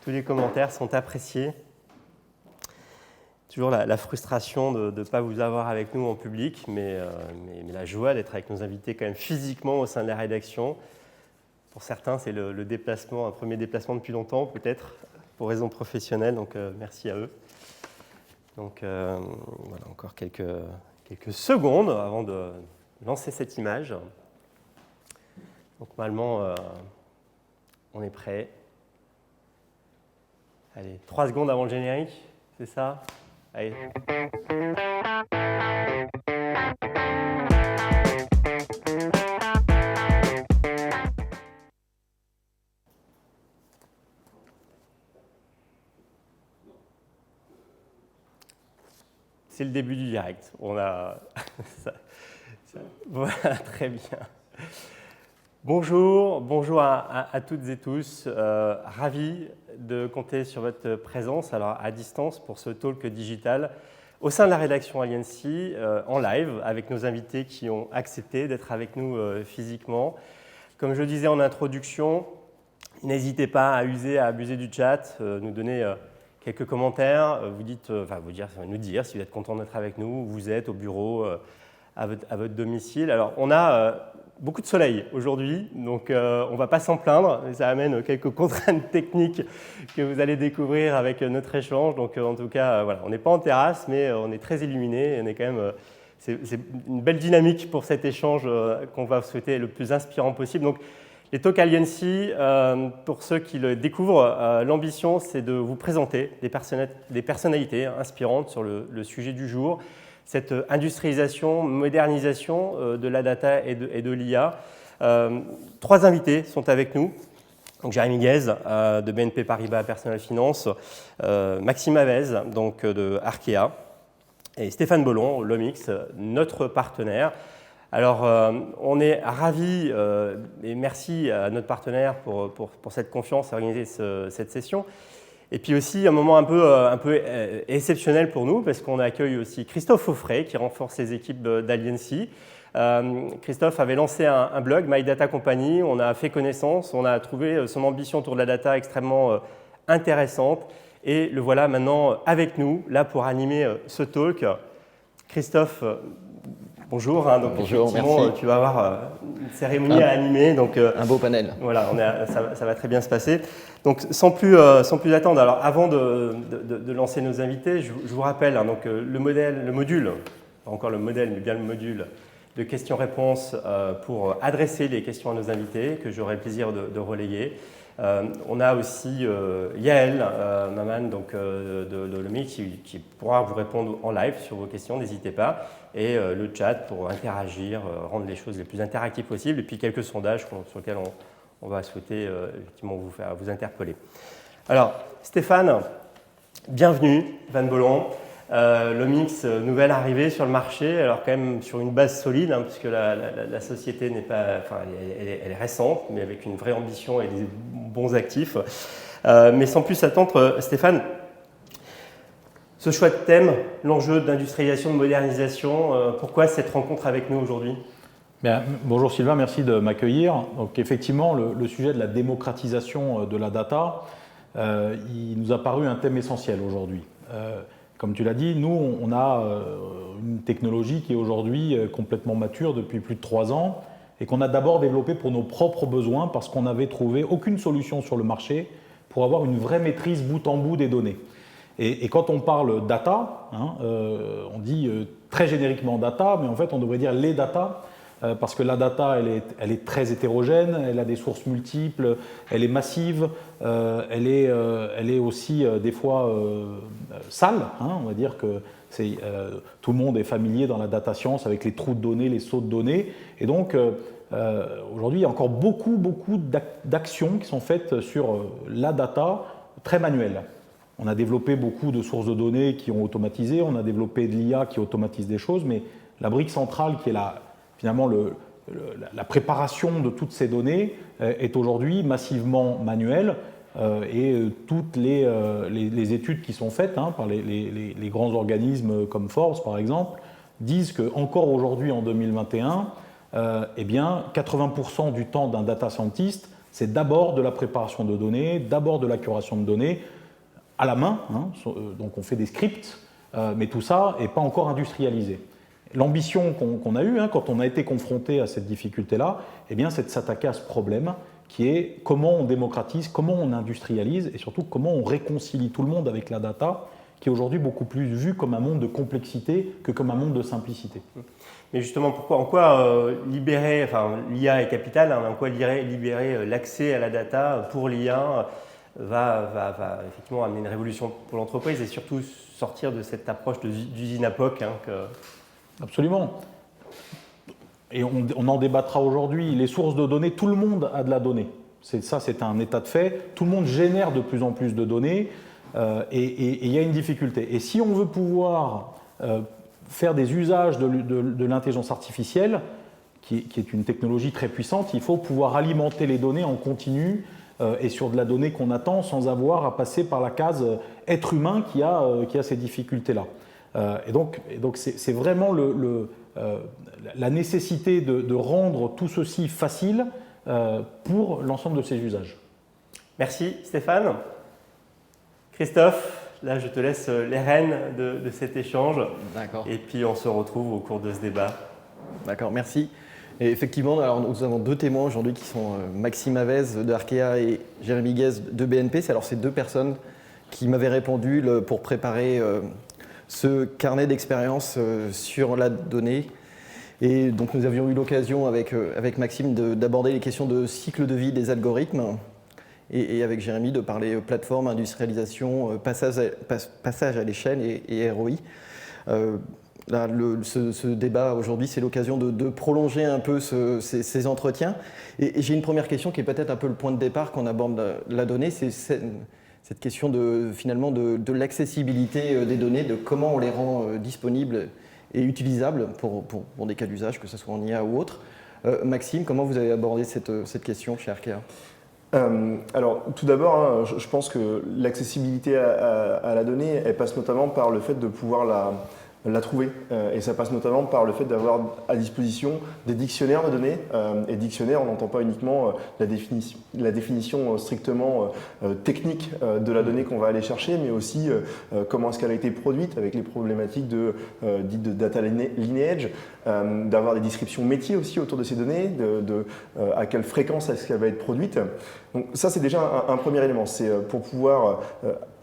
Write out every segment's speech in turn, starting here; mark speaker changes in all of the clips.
Speaker 1: Tous les commentaires sont appréciés. Toujours la frustration de ne pas vous avoir avec nous en public, mais la joie d'être avec nos invités quand même physiquement au sein de la rédaction. Pour certains, c'est le déplacement, un premier déplacement depuis longtemps, peut-être, pour raisons professionnelles, donc merci à eux. Donc voilà, encore quelques secondes avant de lancer cette image. Donc normalement, on est prêt. Allez, 3 secondes avant le générique, c'est ça? Allez. C'est le début du direct. On a voilà, très bien. Bonjour à toutes et tous. Ravi de compter sur votre présence alors à distance pour ce talk digital au sein de la rédaction Aliancy en live avec nos invités qui ont accepté d'être avec nous physiquement. Comme je le disais en introduction, n'hésitez pas à abuser du chat, nous donner quelques commentaires, nous dire si vous êtes content d'être avec nous, où vous êtes au bureau, à votre domicile. Alors, on a beaucoup de soleil aujourd'hui, donc on ne va pas s'en plaindre. Ça amène quelques contraintes techniques que vous allez découvrir avec notre échange. Donc, en tout cas, voilà, on n'est pas en terrasse, mais on est très illuminé. On est quand même, c'est une belle dynamique pour cet échange qu'on va souhaiter le plus inspirant possible. Donc, les talks Aliancy, pour ceux qui le découvrent, l'ambition, c'est de vous présenter des personnalités inspirantes sur le sujet du jour, cette industrialisation, modernisation de la data et de l'IA. 3 invités sont avec nous. Donc, Jérémy Guez de BNP Paribas Personal Finance, Maxime Avez donc, de Arkea et Stéphane Bollon, Lomix, notre partenaire. Alors, on est ravis et merci à notre partenaire pour cette confiance à organiser cette session. Et puis aussi un moment un peu exceptionnel pour nous parce qu'on accueille aussi Christophe Auffray qui renforce les équipes d'Aliancy. Christophe avait lancé un blog, My Data Company. On a fait connaissance, on a trouvé son ambition autour de la data extrêmement intéressante. Et le voilà maintenant avec nous, là pour animer ce talk. Christophe, bonjour. Donc
Speaker 2: bonjour,
Speaker 1: effectivement,
Speaker 2: merci.
Speaker 1: Tu vas avoir une cérémonie à animer. Donc,
Speaker 2: un beau panel.
Speaker 1: Voilà, ça va très bien se passer. Donc, sans plus attendre, alors avant de lancer nos invités, je vous rappelle donc, le module, pas encore le modèle, mais bien le module de questions-réponses pour adresser les questions à nos invités, que j'aurai le plaisir de relayer. On a aussi Yael Maman donc, de Lomix qui pourra vous répondre en live sur vos questions, n'hésitez pas. Et le chat pour interagir, rendre les choses les plus interactives possibles. Et puis quelques sondages sur lesquels on va souhaiter effectivement vous interpeller. Alors, Stéphane, bienvenue, Van Bollon. Lomix, nouvelle arrivée sur le marché, alors quand même sur une base solide, puisque la société n'est pas, enfin, elle est récente, mais avec une vraie ambition et des bons actifs. Mais sans plus attendre, Stéphane, ce choix de thème, l'enjeu d'industrialisation, de modernisation, pourquoi cette rencontre avec nous aujourd'hui ?
Speaker 3: Bien, bonjour Sylvain, merci de m'accueillir. Donc effectivement, le sujet de la démocratisation de la data, il nous a paru un thème essentiel aujourd'hui. Comme tu l'as dit, nous, on a une technologie qui est aujourd'hui complètement mature depuis plus de 3 ans et qu'on a d'abord développée pour nos propres besoins parce qu'on n'avait trouvé aucune solution sur le marché pour avoir une vraie maîtrise bout en bout des données. Et quand on parle data, on dit très génériquement data, mais en fait on devrait dire les data, parce que la data elle est très hétérogène, elle a des sources multiples, elle est massive, elle est aussi des fois sale, on va dire que tout le monde est familier dans la data science avec les trous de données, les sauts de données, et donc aujourd'hui il y a encore beaucoup d'actions qui sont faites sur la data très manuelles. On a développé beaucoup de sources de données qui ont automatisé, on a développé de l'IA qui automatise des choses, mais la brique centrale qui est finalement la préparation de toutes ces données est aujourd'hui massivement manuelle et toutes les études qui sont faites par les grands organismes comme Forbes par exemple disent qu'encore aujourd'hui en 2021, 80% du temps d'un data scientist C'est d'abord de la préparation de données, d'abord de la curation de données, à la main, donc on fait des scripts, mais tout ça n'est pas encore industrialisé. L'ambition qu'on a eue quand on a été confronté à cette difficulté-là, eh bien, c'est de s'attaquer à ce problème qui est comment on démocratise, comment on industrialise et surtout comment on réconcilie tout le monde avec la data, qui est aujourd'hui beaucoup plus vu comme un monde de complexité que comme un monde de simplicité.
Speaker 1: Mais justement, en quoi libérer, l'IA est capitale, en quoi libérer l'accès à la data pour l'IA va effectivement amener une révolution pour l'entreprise et surtout sortir de cette approche d'usine à POC.
Speaker 3: Absolument. Et on en débattra aujourd'hui. Les sources de données, tout le monde a de la donnée. C'est un état de fait. Tout le monde génère de plus en plus de données et il y a une difficulté. Et si on veut pouvoir faire des usages de l'intelligence artificielle, qui est une technologie très puissante, il faut pouvoir alimenter les données en continu et sur de la donnée qu'on attend sans avoir à passer par la case être humain qui a ces difficultés-là. Et donc c'est vraiment la nécessité de rendre tout ceci facile pour l'ensemble de ces usages.
Speaker 1: Merci Stéphane. Christophe, là je te laisse les rênes de cet échange.
Speaker 2: D'accord.
Speaker 1: Et puis on se retrouve au cours de ce débat.
Speaker 2: D'accord, merci. Et effectivement, alors nous avons deux témoins aujourd'hui qui sont Maxime Avez de Arkea et Jérémy Guez de BNP. C'est ces deux personnes qui m'avaient répondu pour préparer ce carnet d'expérience sur la donnée. Et donc nous avions eu l'occasion avec Maxime d'aborder les questions de cycle de vie des algorithmes et avec Jérémy de parler plateforme, industrialisation, passage à l'échelle et ROI. Là, ce débat aujourd'hui, c'est l'occasion de prolonger un peu ces entretiens. Et j'ai une première question qui est peut-être un peu le point de départ quand on aborde la donnée, c'est cette question finalement de l'accessibilité des données, de comment on les rend disponibles et utilisables pour des cas d'usage, que ce soit en IA ou autre. Maxime, comment vous avez abordé cette question chez Arkea ?
Speaker 4: Alors, tout d'abord, je pense que l'accessibilité à la donnée, elle passe notamment par le fait de pouvoir la trouver. Et ça passe notamment par le fait d'avoir à disposition des dictionnaires de données. Et dictionnaire, on n'entend pas uniquement la définition strictement technique de la donnée qu'on va aller chercher, mais aussi comment est-ce qu'elle a été produite avec les problématiques dites de data lineage, d'avoir des descriptions métiers aussi autour de ces données, à quelle fréquence est-ce qu'elle va être produite. Donc ça, c'est déjà un premier élément. C'est pour pouvoir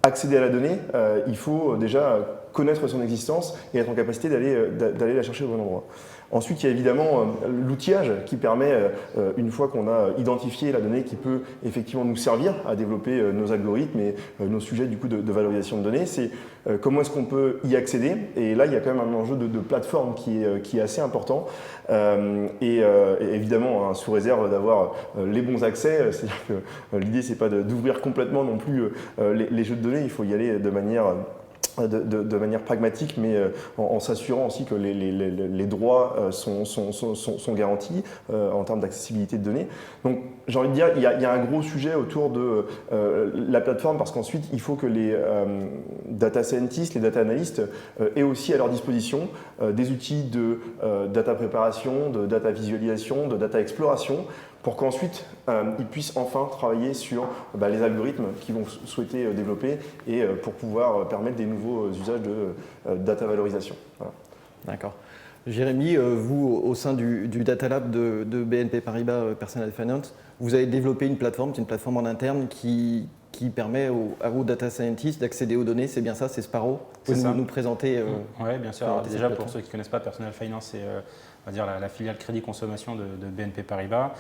Speaker 4: accéder à la donnée, il faut déjà connaître son existence et être en capacité d'aller la chercher au bon endroit. Ensuite, il y a évidemment l'outillage qui permet, une fois qu'on a identifié la donnée, qui peut effectivement nous servir à développer nos algorithmes et nos sujets du coup, de valorisation de données, c'est comment est-ce qu'on peut y accéder. Et là, il y a quand même un enjeu de plateforme qui est assez important. Et évidemment, sous réserve d'avoir les bons accès, c'est-à-dire que l'idée, c'est pas d'ouvrir complètement non plus les jeux de données, il faut y aller de manière pragmatique, mais en s'assurant aussi que les droits sont garantis en termes d'accessibilité de données. Donc j'ai envie de dire, il y a un gros sujet autour de la plateforme, parce qu'ensuite il faut que les data scientists, les data analystes aient aussi à leur disposition des outils de data préparation, de data visualisation, de data exploration, pour qu'ensuite ils puissent enfin travailler sur les algorithmes qu'ils vont souhaiter développer et pour pouvoir permettre des nouveaux usages de data valorisation. Voilà.
Speaker 2: D'accord. Jérémy, vous, au sein du Data Lab de BNP Paribas Personal Finance, vous avez développé une plateforme, c'est une plateforme en interne qui permet aux data scientists d'accéder aux données, c'est bien ça, c'est Sparrow. Vous pouvez nous présenter
Speaker 5: Oui, bien sûr. Alors, déjà, pour ceux qui ne connaissent pas, Personal Finance, c'est on va dire la filiale crédit consommation de BNP Paribas,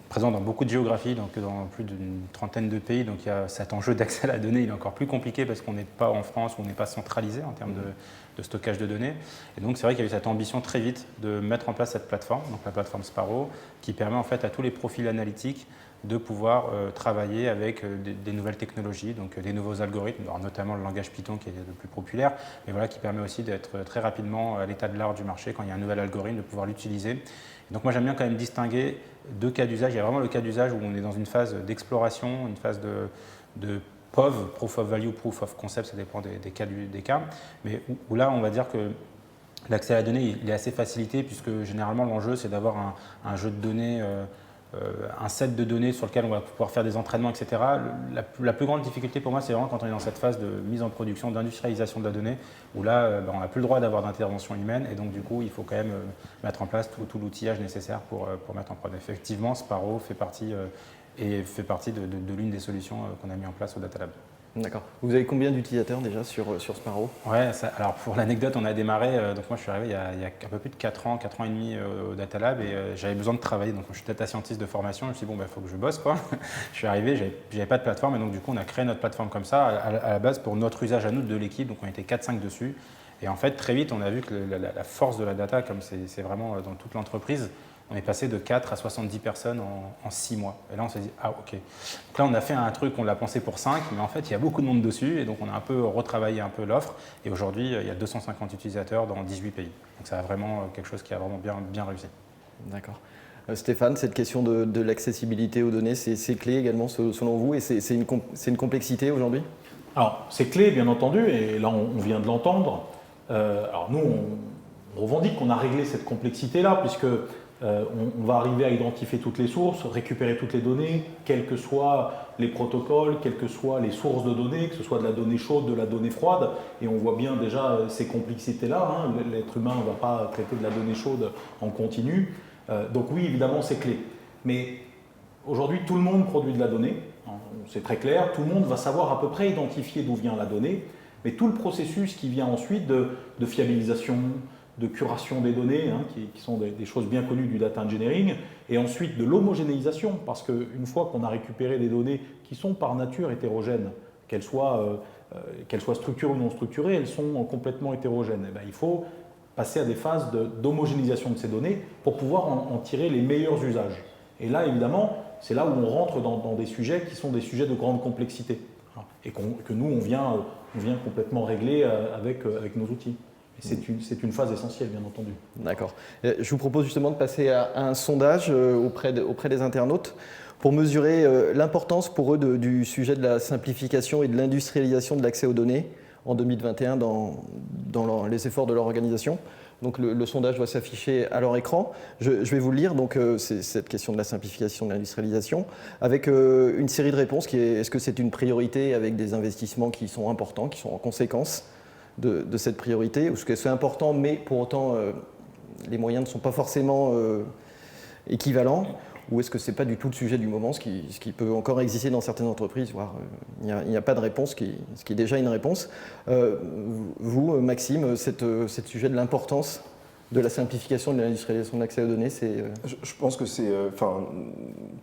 Speaker 5: présente dans beaucoup de géographies, donc dans plus d'une trentaine de pays. Donc il y a cet enjeu d'accès à la donnée, il est encore plus compliqué parce qu'on n'est pas en France, où on n'est pas centralisé en termes de stockage de données. Et donc c'est vrai qu'il y a eu cette ambition très vite de mettre en place cette plateforme, donc la plateforme Sparrow, qui permet en fait à tous les profils analytiques de pouvoir travailler avec des nouvelles technologies, donc des nouveaux algorithmes, notamment le langage Python qui est le plus populaire, mais voilà, qui permet aussi d'être très rapidement à l'état de l'art du marché quand il y a un nouvel algorithme, de pouvoir l'utiliser. Et donc moi j'aime bien quand même distinguer deux cas d'usage. Il y a vraiment le cas d'usage où on est dans une phase d'exploration, une phase de POV, Proof of Value, Proof of Concept, ça dépend des cas, mais où là on va dire que l'accès à la donnée il est assez facilité puisque généralement l'enjeu c'est d'avoir un jeu de données un set de données sur lequel on va pouvoir faire des entraînements, etc. La plus grande difficulté pour moi, c'est vraiment quand on est dans cette phase de mise en production, d'industrialisation de la donnée, où là, on n'a plus le droit d'avoir d'intervention humaine, et donc du coup, il faut quand même mettre en place tout l'outillage nécessaire pour mettre en prod. Effectivement, Sparrow fait partie de l'une des solutions qu'on a mis en place au Data Lab.
Speaker 2: D'accord. Vous avez combien d'utilisateurs déjà sur Sparrow?
Speaker 5: Ouais, alors pour l'anecdote, on a démarré, donc moi je suis arrivé il y a un peu plus de 4 ans et demi au Data Lab, et j'avais besoin de travailler, donc je suis data scientist de formation, je me suis dit bon, il faut que je bosse quoi. Je suis arrivé, j'avais pas de plateforme, et donc du coup on a créé notre plateforme comme ça, à la base pour notre usage à nous de l'équipe, donc on était 4-5 dessus, et en fait très vite on a vu que la force de la data, comme c'est vraiment dans toute l'entreprise, on est passé de 4 à 70 personnes en 6 mois. Et là, on s'est dit, ah ok. Donc là, on a fait un truc, on l'a pensé pour 5, mais en fait, il y a beaucoup de monde dessus. Et donc, on a un peu retravaillé un peu l'offre. Et aujourd'hui, il y a 250 utilisateurs dans 18 pays. Donc, c'est vraiment quelque chose qui a vraiment bien réussi.
Speaker 2: D'accord. Stéphane, cette question de l'accessibilité aux données, c'est clé également selon vous, et c'est une complexité aujourd'hui?
Speaker 3: Alors, c'est clé, bien entendu, et là, on vient de l'entendre. Alors, nous, on revendique qu'on a réglé cette complexité-là, puisque on va arriver à identifier toutes les sources, récupérer toutes les données, quels que soient les protocoles, quelles que soient les sources de données, que ce soit de la donnée chaude, de la donnée froide. Et on voit bien déjà ces complexités-là. Hein. L'être humain ne va pas traiter de la donnée chaude en continu. Donc oui, évidemment, c'est clé. Mais aujourd'hui, tout le monde produit de la donnée. Hein, c'est très clair. Tout le monde va savoir à peu près identifier d'où vient la donnée. Mais tout le processus qui vient ensuite de fiabilisation, de curation des données, hein, qui sont des choses bien connues du data engineering, et ensuite de l'homogénéisation, parce qu'une fois qu'on a récupéré des données qui sont par nature hétérogènes, qu'elles soient structurées ou non structurées, elles sont complètement hétérogènes. Et bien, il faut passer à des phases d'homogénéisation de ces données pour pouvoir en tirer les meilleurs usages. Et là, évidemment, c'est là où on rentre dans des sujets qui sont des sujets de grande complexité, hein, et que nous, on vient complètement régler avec nos outils. C'est une phase essentielle, bien entendu.
Speaker 2: D'accord. Je vous propose justement de passer à un sondage auprès des internautes pour mesurer l'importance pour eux du sujet de la simplification et de l'industrialisation de l'accès aux données en 2021 dans les efforts de leur organisation. Donc le sondage doit s'afficher à leur écran. Je vais vous le lire. Donc c'est cette question de la simplification, de l'industrialisation, avec une série de réponses qui est: est-ce que c'est une priorité avec des investissements qui sont importants, qui sont en conséquence de cette priorité, ou est-ce que c'est important, mais pour autant les moyens ne sont pas forcément équivalents, ou est-ce que ce n'est pas du tout le sujet du moment, ce qui peut encore exister dans certaines entreprises, voire il n'y a pas de réponse, ce qui est déjà une réponse. Vous, Maxime, ce sujet de l'importance de la simplification de l'industrialisation de l'accès aux données, c'est…
Speaker 4: Je pense que c'est,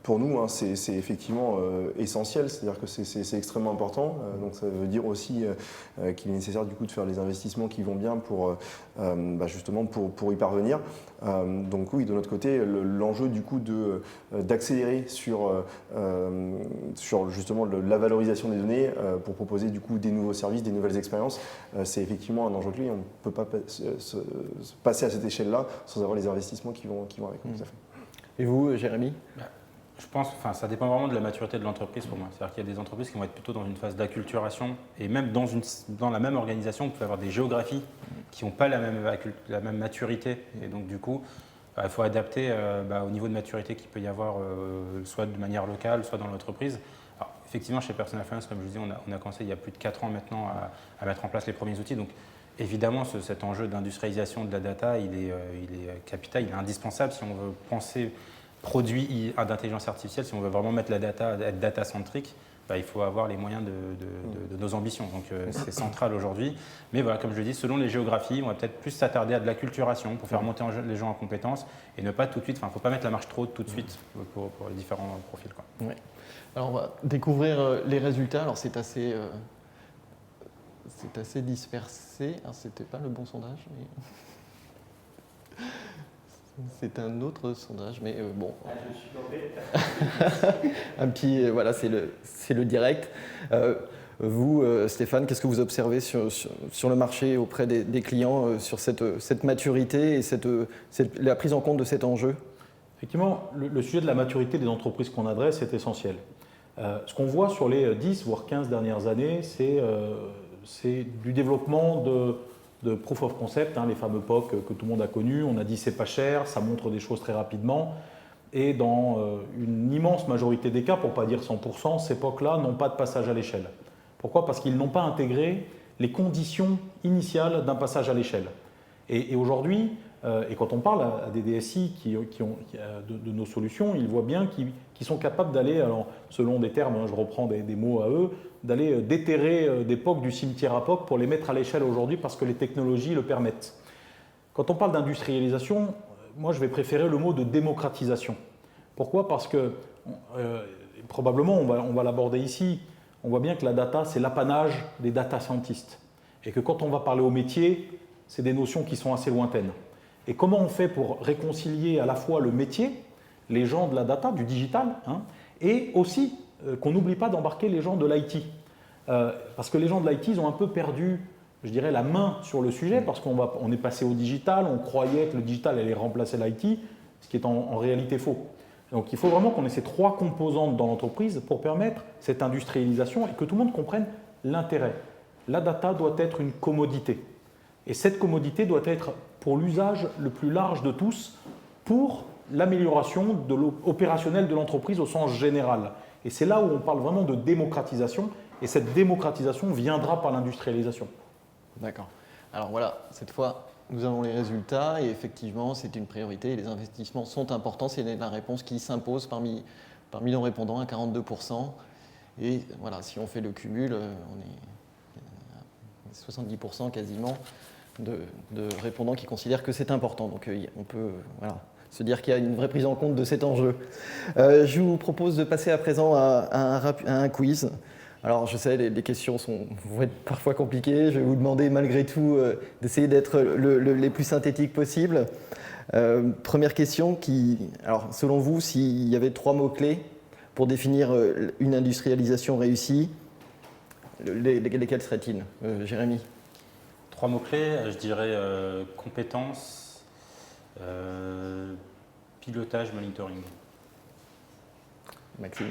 Speaker 4: pour nous, hein, c'est effectivement essentiel, c'est-à-dire que c'est extrêmement important. Donc ça veut dire aussi qu'il est nécessaire du coup de faire les investissements qui vont bien pour justement pour y parvenir. Donc oui, de notre côté, l'enjeu du coup d'accélérer sur justement la valorisation des données pour proposer du coup des nouveaux services, des nouvelles expériences, c'est effectivement un enjeu clé. On ne peut pas se passer à cette échelle-là sans avoir les investissements qui vont avec. Tout à fait.
Speaker 2: Et vous, Jérémy?
Speaker 5: Je pense, ça dépend vraiment de la maturité de l'entreprise pour moi. C'est-à-dire qu'il y a des entreprises qui vont être plutôt dans une phase d'acculturation, et même dans la même organisation, vous pouvez avoir des géographies qui n'ont pas la même maturité. Et donc du coup, il faut adapter au niveau de maturité qu'il peut y avoir, soit de manière locale, soit dans l'entreprise. Alors, effectivement, chez Personal Finance, comme je vous dis, on a commencé il y a plus de 4 ans maintenant à mettre en place les premiers outils. Donc, évidemment, cet enjeu d'industrialisation de la data, il est capital, il est indispensable si on veut penser produit d'intelligence artificielle, si on veut vraiment mettre la data, être data-centrique, il faut avoir les moyens de nos ambitions. Donc c'est central aujourd'hui. Mais voilà, comme je le dis, selon les géographies, on va peut-être plus s'attarder à de l'acculturation pour faire monter les gens en compétences et ne pas tout de suite, il ne faut pas mettre la marche trop haute tout de suite pour les différents profils, quoi.
Speaker 2: Ouais. Alors on va découvrir les résultats. Alors c'est assez dispersé. Alors c'était pas le bon sondage, mais… C'est un autre sondage, mais bon.
Speaker 1: Je suis tombé.
Speaker 2: Un petit, voilà, c'est le direct. Vous, Stéphane, qu'est-ce que vous observez sur le marché auprès des clients sur cette maturité et la prise en compte de cet enjeu?
Speaker 3: Effectivement, le sujet de la maturité des entreprises qu'on adresse est essentiel. Ce qu'on voit sur les 10 voire 15 dernières années, c'est du développement de proof of concept, hein, les fameux POC que tout le monde a connus. On a dit c'est pas cher, ça montre des choses très rapidement. Et dans une immense majorité des cas, pour ne pas dire 100%, ces POC-là n'ont pas de passage à l'échelle. Pourquoi? Parce qu'ils n'ont pas intégré les conditions initiales d'un passage à l'échelle. Et aujourd'hui, et quand on parle à des DSI de nos solutions, ils voient bien qu'ils sont capables d'aller, alors selon des termes, je reprends des mots à eux, d'aller déterrer des POC du cimetière à POC pour les mettre à l'échelle aujourd'hui parce que les technologies le permettent. Quand on parle d'industrialisation, moi je vais préférer le mot de démocratisation. Pourquoi? Parce que probablement, on va l'aborder ici, on voit bien que la data, c'est l'apanage des data scientists. Et que quand on va parler au métier, c'est des notions qui sont assez lointaines. Et comment on fait pour réconcilier à la fois le métier, les gens de la data, du digital, et aussi qu'on n'oublie pas d'embarquer les gens de l'IT. Parce que les gens de l'IT, ils ont un peu perdu, je dirais, la main sur le sujet, parce qu'on est passé au digital, on croyait que le digital allait remplacer l'IT, ce qui est en réalité faux. Donc il faut vraiment qu'on ait ces trois composantes dans l'entreprise pour permettre cette industrialisation et que tout le monde comprenne l'intérêt. La data doit être une commodité. Et cette commodité doit être pour l'usage le plus large de tous, pour l'amélioration opérationnelle de l'entreprise au sens général. Et c'est là où on parle vraiment de démocratisation, et cette démocratisation viendra par l'industrialisation.
Speaker 2: D'accord. Alors voilà, cette fois, nous avons les résultats, et effectivement, c'est une priorité, et les investissements sont importants, c'est la réponse qui s'impose parmi nos répondants à 42%. Et voilà, si on fait le cumul, on est 70% quasiment de répondants qui considèrent que c'est important. Donc on peut se dire qu'il y a une vraie prise en compte de cet enjeu. Je vous propose de passer à présent à un quiz. Alors je sais, les questions vont être parfois compliquées. Je vais vous demander malgré tout d'essayer d'être les plus synthétiques possible. Première question, alors selon vous, s'il y avait 3 mots-clés pour définir une industrialisation réussie, lesquels seraient-ils, Jérémy?
Speaker 5: 3 mots-clés, je dirais compétences, pilotage, monitoring.
Speaker 2: Maxime?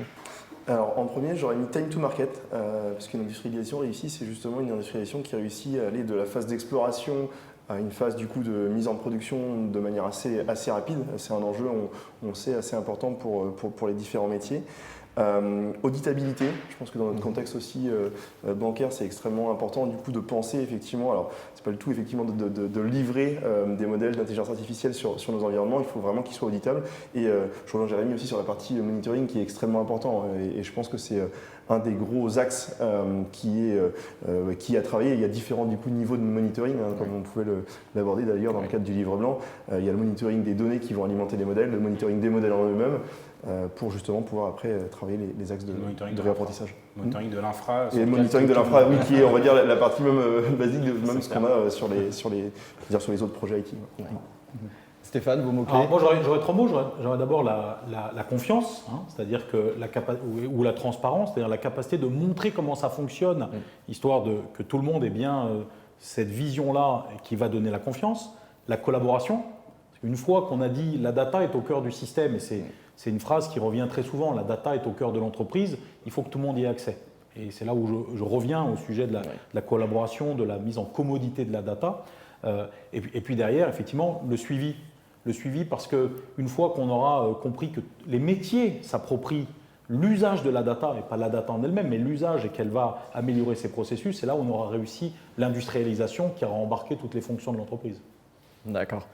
Speaker 4: Alors en premier, j'aurais mis time to market, parce qu'une industrialisation réussie, c'est justement une industrialisation qui réussit à aller de la phase d'exploration à une phase du coup de mise en production de manière assez rapide. C'est un enjeu, on sait, assez important pour les différents métiers. Auditabilité, je pense que dans notre contexte aussi bancaire, c'est extrêmement important du coup de penser effectivement, alors c'est pas le tout effectivement de livrer des modèles d'intelligence artificielle sur nos environnements, il faut vraiment qu'ils soient auditables. Et je rejoins Jérémy aussi sur la partie monitoring qui est extrêmement important, et je pense que c'est un des gros axes qui a travaillé. Il y a différents du coup, niveaux de monitoring, comme on pouvait l'aborder d'ailleurs dans le cadre du livre blanc. Il y a le monitoring des données qui vont alimenter les modèles, le monitoring des modèles en eux-mêmes, pour justement pouvoir après travailler les axes de réapprentissage.
Speaker 5: Monitoring de l'infra.
Speaker 4: Et le monitoring de l'infra, oui, qui est, on va dire, la partie même basique de même ce qu'on a sur les autres projets IT. Ouais.
Speaker 2: Stéphane, vos mots-clés?
Speaker 3: Moi, j'aurais 3 mots. J'aurais d'abord la confiance, c'est-à-dire que ou la transparence, c'est-à-dire la capacité de montrer comment ça fonctionne, histoire que tout le monde ait bien cette vision-là qui va donner la confiance. La collaboration. Une fois qu'on a dit la data est au cœur du système, et c'est une phrase qui revient très souvent, la data est au cœur de l'entreprise, il faut que tout le monde y ait accès. Et c'est là où je reviens au sujet de la collaboration, de la mise en commodité de la data. Et puis derrière, effectivement, le suivi. Le suivi parce qu'une fois qu'on aura compris que les métiers s'approprient l'usage de la data, et pas la data en elle-même, mais l'usage, et qu'elle va améliorer ses processus, c'est là où on aura réussi l'industrialisation qui aura embarqué toutes les fonctions de l'entreprise.
Speaker 2: D'accord.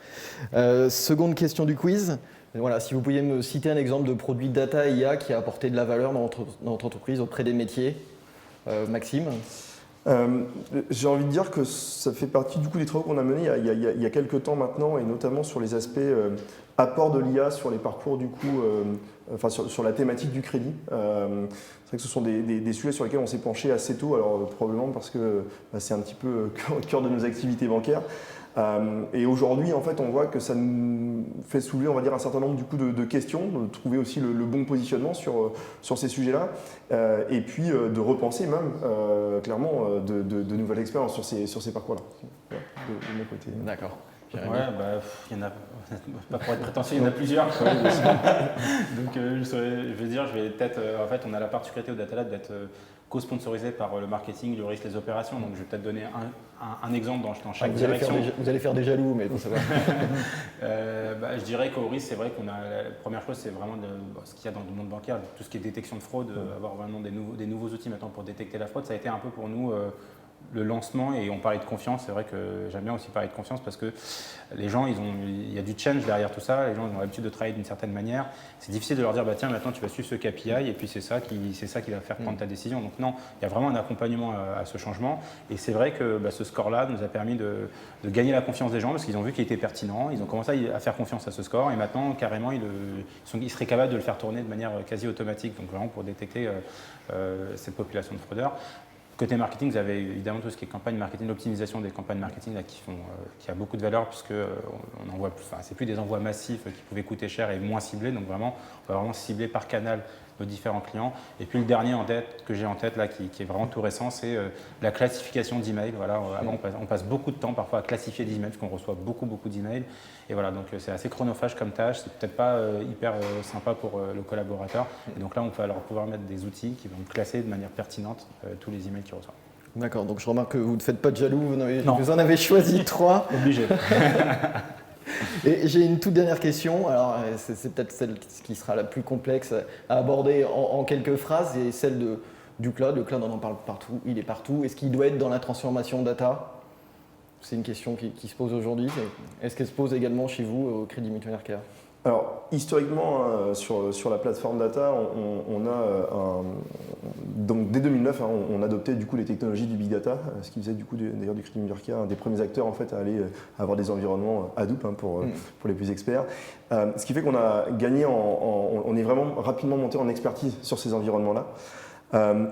Speaker 2: Seconde question du quiz. Voilà, si vous pouviez me citer un exemple de produit data IA qui a apporté de la valeur dans votre entreprise auprès des métiers. Maxime?
Speaker 4: J'ai envie de dire que ça fait partie du coup des travaux qu'on a menés il y a quelques temps maintenant, et notamment sur les aspects apport de l'IA sur les parcours du coup, sur la thématique du crédit. C'est vrai que ce sont des sujets sur lesquels on s'est penché assez tôt, alors probablement parce que c'est un petit peu au cœur de nos activités bancaires. Et aujourd'hui, en fait, on voit que ça nous fait soulever, on va dire, un certain nombre du coup, de questions, de trouver aussi le bon positionnement sur ces sujets-là, et puis de repenser même clairement de nouvelles expériences sur ces parcours-là. Voilà, de mon côté.
Speaker 2: D'accord.
Speaker 5: Ouais, il y en a, pas pour être prétentieux, il y en a plusieurs. Donc je vais dire, en fait, on a la particularité au Data Lab d'être co-sponsorisé par le marketing, le risque, les opérations. Donc je vais peut-être donner un exemple dans chaque direction.
Speaker 2: Vous allez faire des jaloux, mais bon, ça va.
Speaker 5: Je dirais qu'au risque, c'est vrai qu'on a la première chose, c'est vraiment ce qu'il y a dans le monde bancaire, tout ce qui est détection de fraude, avoir vraiment des nouveaux outils maintenant pour détecter la fraude. Ça a été un peu pour nous le lancement, et on parlait de confiance. C'est vrai que j'aime bien aussi parler de confiance parce que les gens, il y a du change derrière tout ça. Les gens ils ont l'habitude de travailler d'une certaine manière. C'est difficile de leur dire tiens, maintenant tu vas suivre ce KPI et puis c'est ça qui va faire prendre ta décision. Donc non, il y a vraiment un accompagnement à ce changement, et c'est vrai que ce score-là nous a permis de gagner la confiance des gens parce qu'ils ont vu qu'il était pertinent. Ils ont commencé à faire confiance à ce score, et maintenant carrément ils seraient capables de le faire tourner de manière quasi automatique, donc vraiment pour détecter cette population de fraudeurs. Côté marketing, vous avez évidemment tout ce qui est campagne marketing, l'optimisation des campagnes marketing là, qui a beaucoup de valeur, puisque c'est plus des envois massifs qui pouvaient coûter cher et moins ciblés. Donc vraiment, on va vraiment cibler par canal nos différents clients. Et puis le dernier que j'ai en tête là, qui est vraiment tout récent, c'est la classification d'emails. Voilà, avant, on passe beaucoup de temps parfois à classifier des emails parce qu'on reçoit beaucoup d'emails. Et voilà, donc c'est assez chronophage comme tâche. C'est peut-être pas hyper sympa pour le collaborateur. Et donc là, on va leur pouvoir mettre des outils qui vont classer de manière pertinente tous les emails qu'ils reçoivent.
Speaker 2: D'accord, donc je remarque que vous ne faites pas de jaloux, vous en avez choisi 3.
Speaker 5: Obligé.
Speaker 2: Et j'ai une toute dernière question, alors c'est peut-être celle qui sera la plus complexe à aborder en quelques phrases, et celle du cloud. Le cloud, on en parle partout, il est partout. Est-ce qu'il doit être dans la transformation data? C'est une question qui se pose aujourd'hui. Est-ce qu'elle se pose également chez vous au Crédit Mutuel Arkéa?
Speaker 4: Alors, historiquement, sur la plateforme data, on a donc dès 2009, on adoptait du coup les technologies du big data, ce qui faisait du coup d'ailleurs du Crédit Mutuel Arkéa un des premiers acteurs en fait à aller avoir des environnements Hadoop pour les plus experts. Ce qui fait qu'on a gagné, on est vraiment rapidement monté en expertise sur ces environnements-là.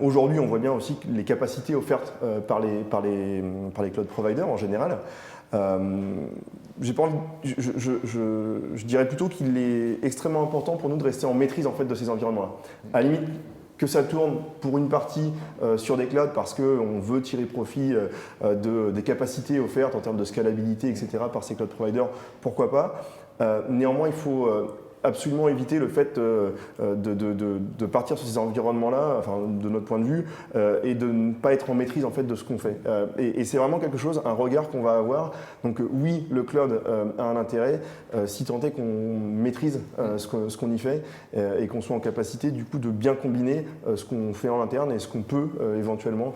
Speaker 4: Aujourd'hui, on voit bien aussi les capacités offertes par les cloud providers en général. Je dirais plutôt qu'il est extrêmement important pour nous de rester en maîtrise en fait, de ces environnements-là. À la limite, que ça tourne pour une partie sur des clouds parce qu'on veut tirer profit des capacités offertes en termes de scalabilité, etc. par ces cloud providers, pourquoi pas. Néanmoins, il faut absolument éviter le fait de partir sur ces environnements-là, enfin, de notre point de vue, et de ne pas être en maîtrise en fait, de ce qu'on fait. Et c'est vraiment quelque chose, un regard qu'on va avoir. Donc oui, le cloud a un intérêt, si tant est qu'on maîtrise ce qu'on y fait et qu'on soit en capacité du coup de bien combiner ce qu'on fait en interne et ce qu'on peut éventuellement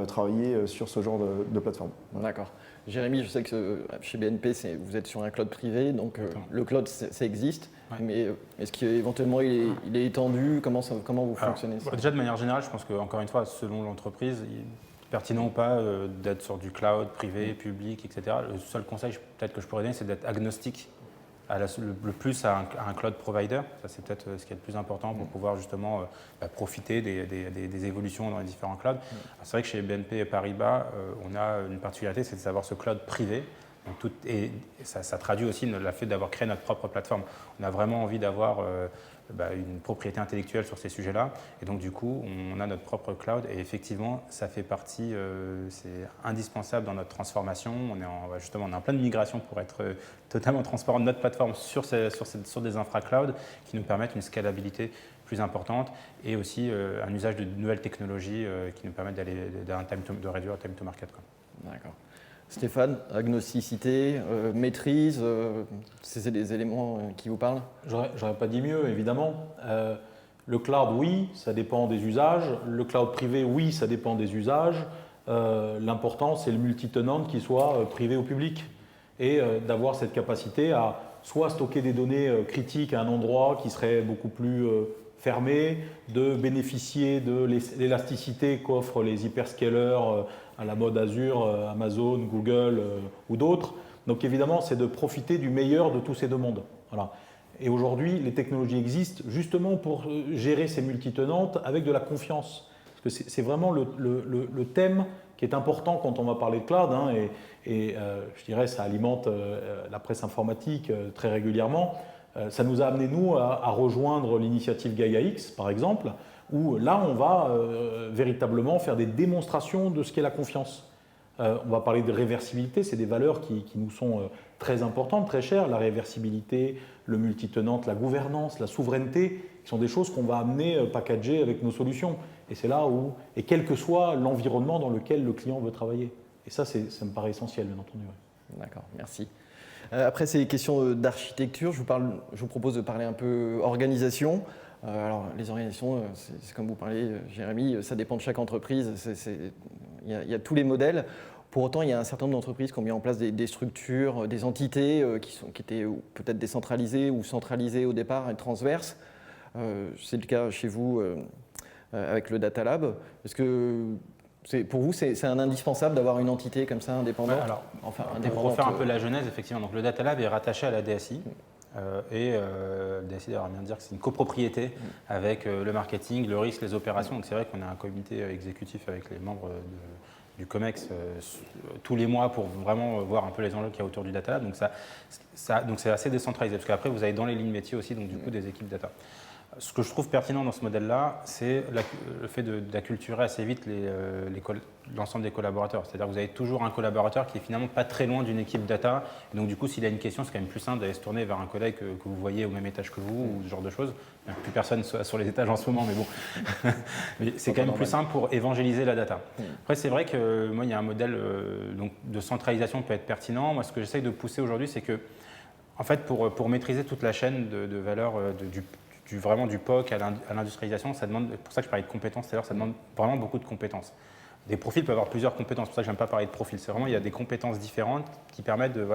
Speaker 4: travailler sur ce genre de plateforme.
Speaker 2: D'accord. Jérémy, je sais que chez BNP, vous êtes sur un cloud privé, donc le cloud, ça existe, ouais. Mais est-ce qu'éventuellement il est étendu? Comment vous fonctionnez ça?
Speaker 5: Déjà, de manière générale, je pense qu'encore une fois, selon l'entreprise, il est pertinent ou pas d'être sur du cloud privé, public, etc. Le seul conseil peut-être que je pourrais donner, c'est d'être agnostique le plus à un cloud provider. Ça, c'est peut-être ce qui est le plus important pour pouvoir justement profiter des évolutions dans les différents clouds. C'est vrai que chez BNP Paribas, on a une particularité, c'est de savoir ce cloud privé. Donc et ça traduit aussi le fait d'avoir créé notre propre plateforme. On a vraiment envie d'avoir une propriété intellectuelle sur ces sujets-là. Et donc, du coup, on a notre propre cloud. Et effectivement, ça fait partie, c'est indispensable dans notre transformation. On est en pleine migration pour être totalement transparent de notre plateforme sur des infra-clouds qui nous permettent une scalabilité plus importante et aussi un usage de nouvelles technologies qui nous permettent de réduire le time to market.
Speaker 2: D'accord. Stéphane, agnosticité, maîtrise, c'est des éléments qui vous parlent?
Speaker 3: J'aurais pas dit mieux, évidemment. Le cloud, oui, ça dépend des usages. Le cloud privé, oui, ça dépend des usages. L'important, c'est le multi-tenant qui soit privé ou public et d'avoir cette capacité à soit stocker des données critiques à un endroit qui serait beaucoup plus fermé, de bénéficier de l'élasticité qu'offrent les hyperscalers à la mode Azure, Amazon, Google ou d'autres. Donc évidemment, c'est de profiter du meilleur de tous ces deux mondes. Voilà. Et aujourd'hui, les technologies existent justement pour gérer ces multitenantes avec de la confiance. Parce que c'est vraiment le thème qui est important quand on va parler de cloud. Et je dirais ça alimente la presse informatique très régulièrement. Ça nous a amené, nous, à rejoindre l'initiative GaiaX, par exemple, où là, on va véritablement faire des démonstrations de ce qu'est la confiance. On va parler de réversibilité, c'est des valeurs qui nous sont très importantes, très chères. La réversibilité, le multitenant, la gouvernance, la souveraineté, qui sont des choses qu'on va amener packager avec nos solutions. Et c'est là où, et quel que soit l'environnement dans lequel le client veut travailler. Et ça me paraît essentiel, bien entendu.
Speaker 2: D'accord, merci. Après ces questions d'architecture, je vous propose de parler un peu organisation. Alors, les organisations, c'est comme vous parlez, Jérémy, ça dépend de chaque entreprise. Il y a tous les modèles. Pour autant, il y a un certain nombre d'entreprises qui ont mis en place des structures, des entités qui étaient peut-être décentralisées ou centralisées au départ et transverses. C'est le cas chez vous avec le Data Lab. Est-ce que pour vous, c'est un indispensable d'avoir une entité comme ça indépendante?
Speaker 5: Ouais, alors, pour refaire un peu la genèse, effectivement, donc le Data Lab est rattaché à la DSI. La DSI d'ailleurs bien dire que c'est une copropriété avec le marketing, le risque, les opérations. Donc c'est vrai qu'on a un comité exécutif avec les membres du COMEX tous les mois pour vraiment voir un peu les enjeux qu'il y a autour du Data Lab. Donc c'est assez décentralisé parce qu'après vous avez dans les lignes métiers aussi donc du coup des équipes data. Ce que je trouve pertinent dans ce modèle-là, c'est le fait d'acculturer assez vite l'ensemble des collaborateurs. C'est-à-dire que vous avez toujours un collaborateur qui est finalement pas très loin d'une équipe data. Et donc du coup, s'il a une question, c'est quand même plus simple d'aller se tourner vers un collègue que vous voyez au même étage que vous ou ce genre de choses. Plus personne sur les étages en ce moment, mais bon. Mais c'est quand même plus simple pour évangéliser la data. Après, c'est vrai que moi, il y a un modèle donc, de centralisation qui peut être pertinent. Moi, ce que j'essaye de pousser aujourd'hui, c'est que, en fait, pour maîtriser toute la chaîne de valeur vraiment du POC à l'industrialisation, ça demande, pour ça que je parlais de compétences tout à l'heure, ça demande vraiment beaucoup de compétences. Des profils peuvent avoir plusieurs compétences, c'est pour ça que j'aime pas parler de profils. C'est vraiment, il y a des compétences différentes qui permettent de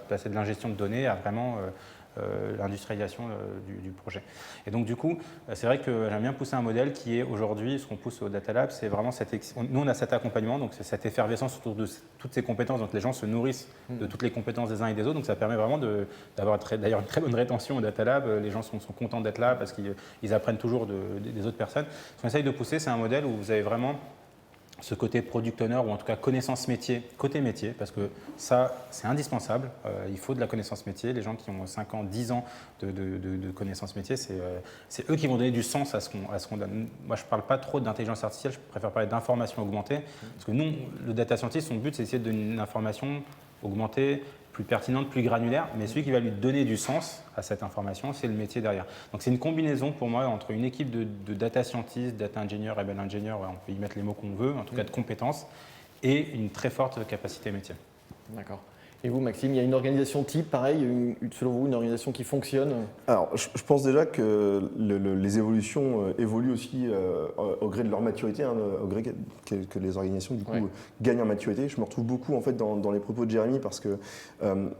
Speaker 5: passer de l'ingestion de données à vraiment l'industrialisation du projet. Et donc du coup, c'est vrai que j'aime bien pousser un modèle qui est aujourd'hui, ce qu'on pousse au Data Lab, c'est vraiment nous on a cet accompagnement, donc c'est cette effervescence autour de toutes ces compétences, donc les gens se nourrissent de toutes les compétences des uns et des autres, donc ça permet vraiment d'avoir d'ailleurs une très bonne rétention au Data Lab, les gens sont contents d'être là parce qu'ils apprennent toujours des autres personnes. Ce qu'on essaye de pousser, c'est un modèle où vous avez vraiment ce côté product owner ou en tout cas connaissance métier, côté métier, parce que ça, c'est indispensable. Il faut de la connaissance métier. Les gens qui ont 5 ans, 10 ans de connaissance métier, c'est eux qui vont donner du sens à ce qu'on donne. Moi, je ne parle pas trop d'intelligence artificielle, je préfère parler d'information augmentée. Parce que nous, le data scientist, son but, c'est d'essayer de donner une information augmentée, plus pertinente, plus granulaire, mais celui qui va lui donner du sens à cette information, c'est le métier derrière. Donc c'est une combinaison pour moi entre une équipe de data scientists, data engineer, ML engineer, on peut y mettre les mots qu'on veut, en tout cas de compétences, et une très forte capacité métier.
Speaker 2: D'accord. Et vous, Maxime, il y a une organisation type, pareil, selon vous, une organisation qui fonctionne?
Speaker 4: Alors, je pense déjà que les évolutions évoluent aussi au gré de leur maturité, au gré que les organisations du coup gagnent en maturité. Je me retrouve beaucoup en fait dans les propos de Jérémy parce que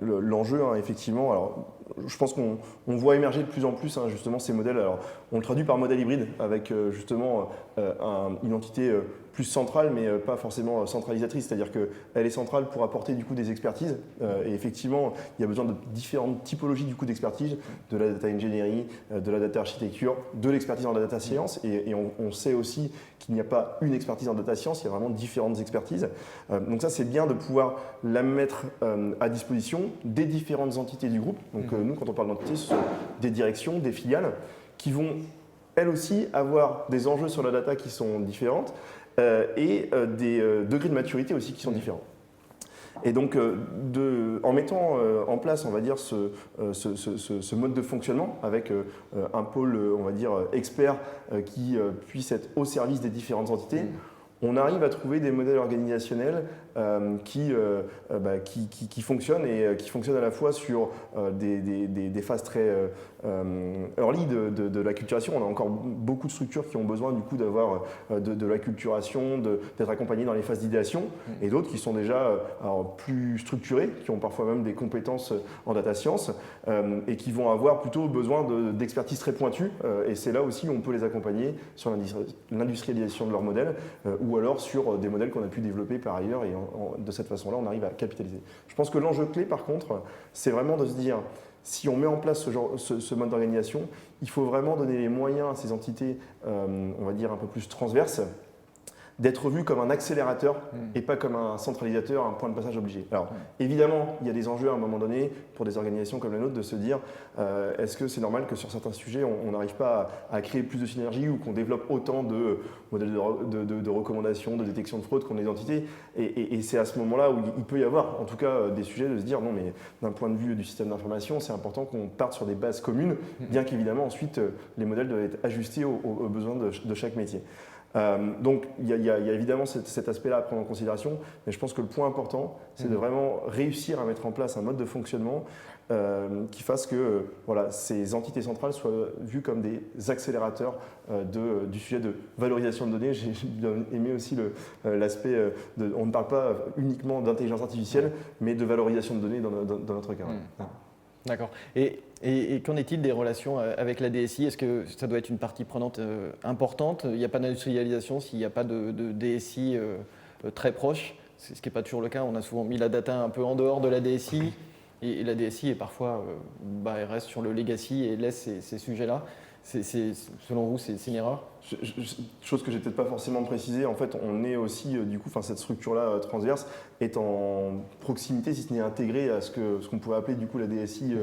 Speaker 4: l'enjeu, effectivement, alors je pense qu'on voit émerger de plus en plus justement ces modèles. Alors, on le traduit par modèle hybride avec justement une entité plus centrale, mais pas forcément centralisatrice, c'est-à-dire qu'elle est centrale pour apporter du coup des expertises. Et effectivement, il y a besoin de différentes typologies du coup d'expertise, de la data engineering, de la data architecture, de l'expertise en data science. Et on sait aussi qu'il n'y a pas une expertise en data science, il y a vraiment différentes expertises. Donc ça, c'est bien de pouvoir la mettre à disposition des différentes entités du groupe. Donc nous, quand on parle d'entités, ce sont des directions, des filiales, qui vont elles aussi avoir des enjeux sur la data qui sont différentes. Et des degrés de maturité aussi qui sont différents. Et donc, en mettant en place, on va dire, ce mode de fonctionnement avec un pôle, on va dire, expert qui puisse être au service des différentes entités, on arrive à trouver des modèles organisationnels qui fonctionnent et qui fonctionnent à la fois sur des phases très early de l'acculturation. On a encore beaucoup de structures qui ont besoin du coup d'avoir de l'acculturation, d'être accompagnées dans les phases d'idéation, et d'autres qui sont déjà plus structurées, qui ont parfois même des compétences en data science et qui vont avoir plutôt besoin d'expertise très pointue. Et c'est là aussi où on peut les accompagner sur l'industrialisation de leur modèle ou alors sur des modèles qu'on a pu développer par ailleurs, et de cette façon-là, on arrive à capitaliser. Je pense que l'enjeu clé, par contre, c'est vraiment de se dire, si on met en place ce mode d'organisation, il faut vraiment donner les moyens à ces entités, on va dire, un peu plus transverses, d'être vu comme un accélérateur et pas comme un centralisateur, un point de passage obligé. Alors évidemment, il y a des enjeux à un moment donné pour des organisations comme la nôtre de se dire est-ce que c'est normal que sur certains sujets on n'arrive pas à créer plus de synergie ou qu'on développe autant de modèles de recommandations, de détection de fraude qu'on ait d'entités, et c'est à ce moment-là où il peut y avoir en tout cas des sujets de se dire non mais d'un point de vue du système d'information, c'est important qu'on parte sur des bases communes, bien qu'évidemment ensuite les modèles doivent être ajustés aux besoins de chaque métier. Donc il y a évidemment cet aspect-là à prendre en considération, mais je pense que le point important, c'est de vraiment réussir à mettre en place un mode de fonctionnement qui fasse que ces entités centrales soient vues comme des accélérateurs du sujet de valorisation de données. J'ai bien aimé aussi l'aspect on ne parle pas uniquement d'intelligence artificielle, mais de valorisation de données dans notre cas.
Speaker 2: D'accord. Et qu'en est-il des relations avec la DSI? Est-ce que ça doit être une partie prenante importante? Il n'y a pas d'industrialisation s'il n'y a pas de DSI très proche, ce qui n'est pas toujours le cas. On a souvent mis la data un peu en dehors de la DSI. Et la DSI est parfois, elle reste sur le legacy et laisse ces sujets-là. Selon vous, c'est une erreur?
Speaker 4: Chose que j'ai peut-être pas forcément précisé, en fait, on est aussi, cette structure-là transverse est en proximité, si ce n'est intégrée à ce qu'on pourrait appeler du coup la DSI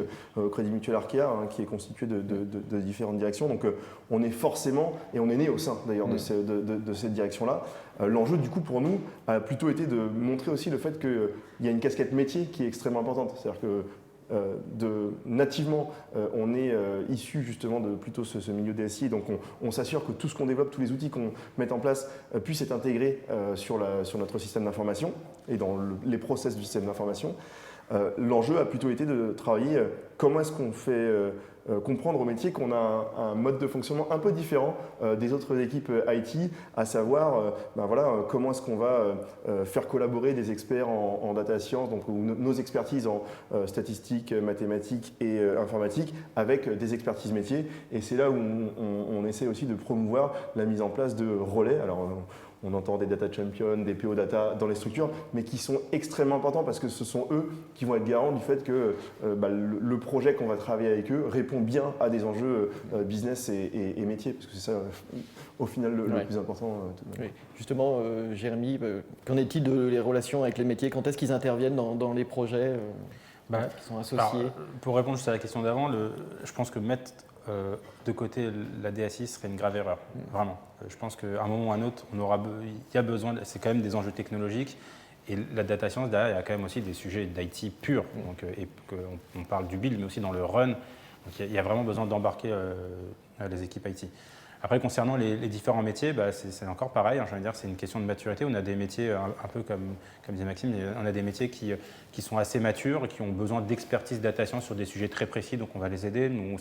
Speaker 4: Crédit Mutuel Arkea, qui est constituée de différentes directions. Donc, on est forcément, et on est né au sein d'ailleurs de cette direction-là. L'enjeu, du coup, pour nous, a plutôt été de montrer aussi le fait qu'il y a une casquette métier qui est extrêmement importante. C'est-à-dire que nativement, on est issu justement de plutôt ce milieu DSI, donc on s'assure que tout ce qu'on développe, tous les outils qu'on met en place puissent être intégrés sur notre système d'information et dans les process du système d'information. L'enjeu a plutôt été de travailler comment est-ce qu'on fait comprendre au métier qu'on a un mode de fonctionnement un peu différent des autres équipes IT, à savoir comment est-ce qu'on va faire collaborer des experts en data science, donc nos expertises en statistiques, mathématiques et informatique avec des expertises métiers. Et c'est là où on essaie aussi de promouvoir la mise en place de relais. Alors, on entend des data champions, des PO data dans les structures, mais qui sont extrêmement importants parce que ce sont eux qui vont être garants du fait que le projet qu'on va travailler avec eux répond bien à des enjeux business et métier, parce que c'est ça, au final, le plus important.
Speaker 2: Oui. Justement, Jérémy, qu'en est-il de les relations avec les métiers? Quand est-ce qu'ils interviennent dans les projets qui sont associés?
Speaker 5: Alors, pour répondre juste à la question d'avant, je pense que mettre de côté la DSI serait une grave erreur, vraiment. Je pense qu'à un moment ou à un autre, il y a besoin, c'est quand même des enjeux technologiques, et la data science, derrière, il y a quand même aussi des sujets d'IT purs, donc, et on parle du build, mais aussi dans le run, donc il y a vraiment besoin d'embarquer les équipes IT. Après, concernant les différents métiers, c'est encore pareil, j'ai envie de dire, c'est une question de maturité. On a des métiers, un peu comme disait Maxime, on a des métiers qui sont assez matures, qui ont besoin d'expertise data science sur des sujets très précis, donc on va les aider. Nous,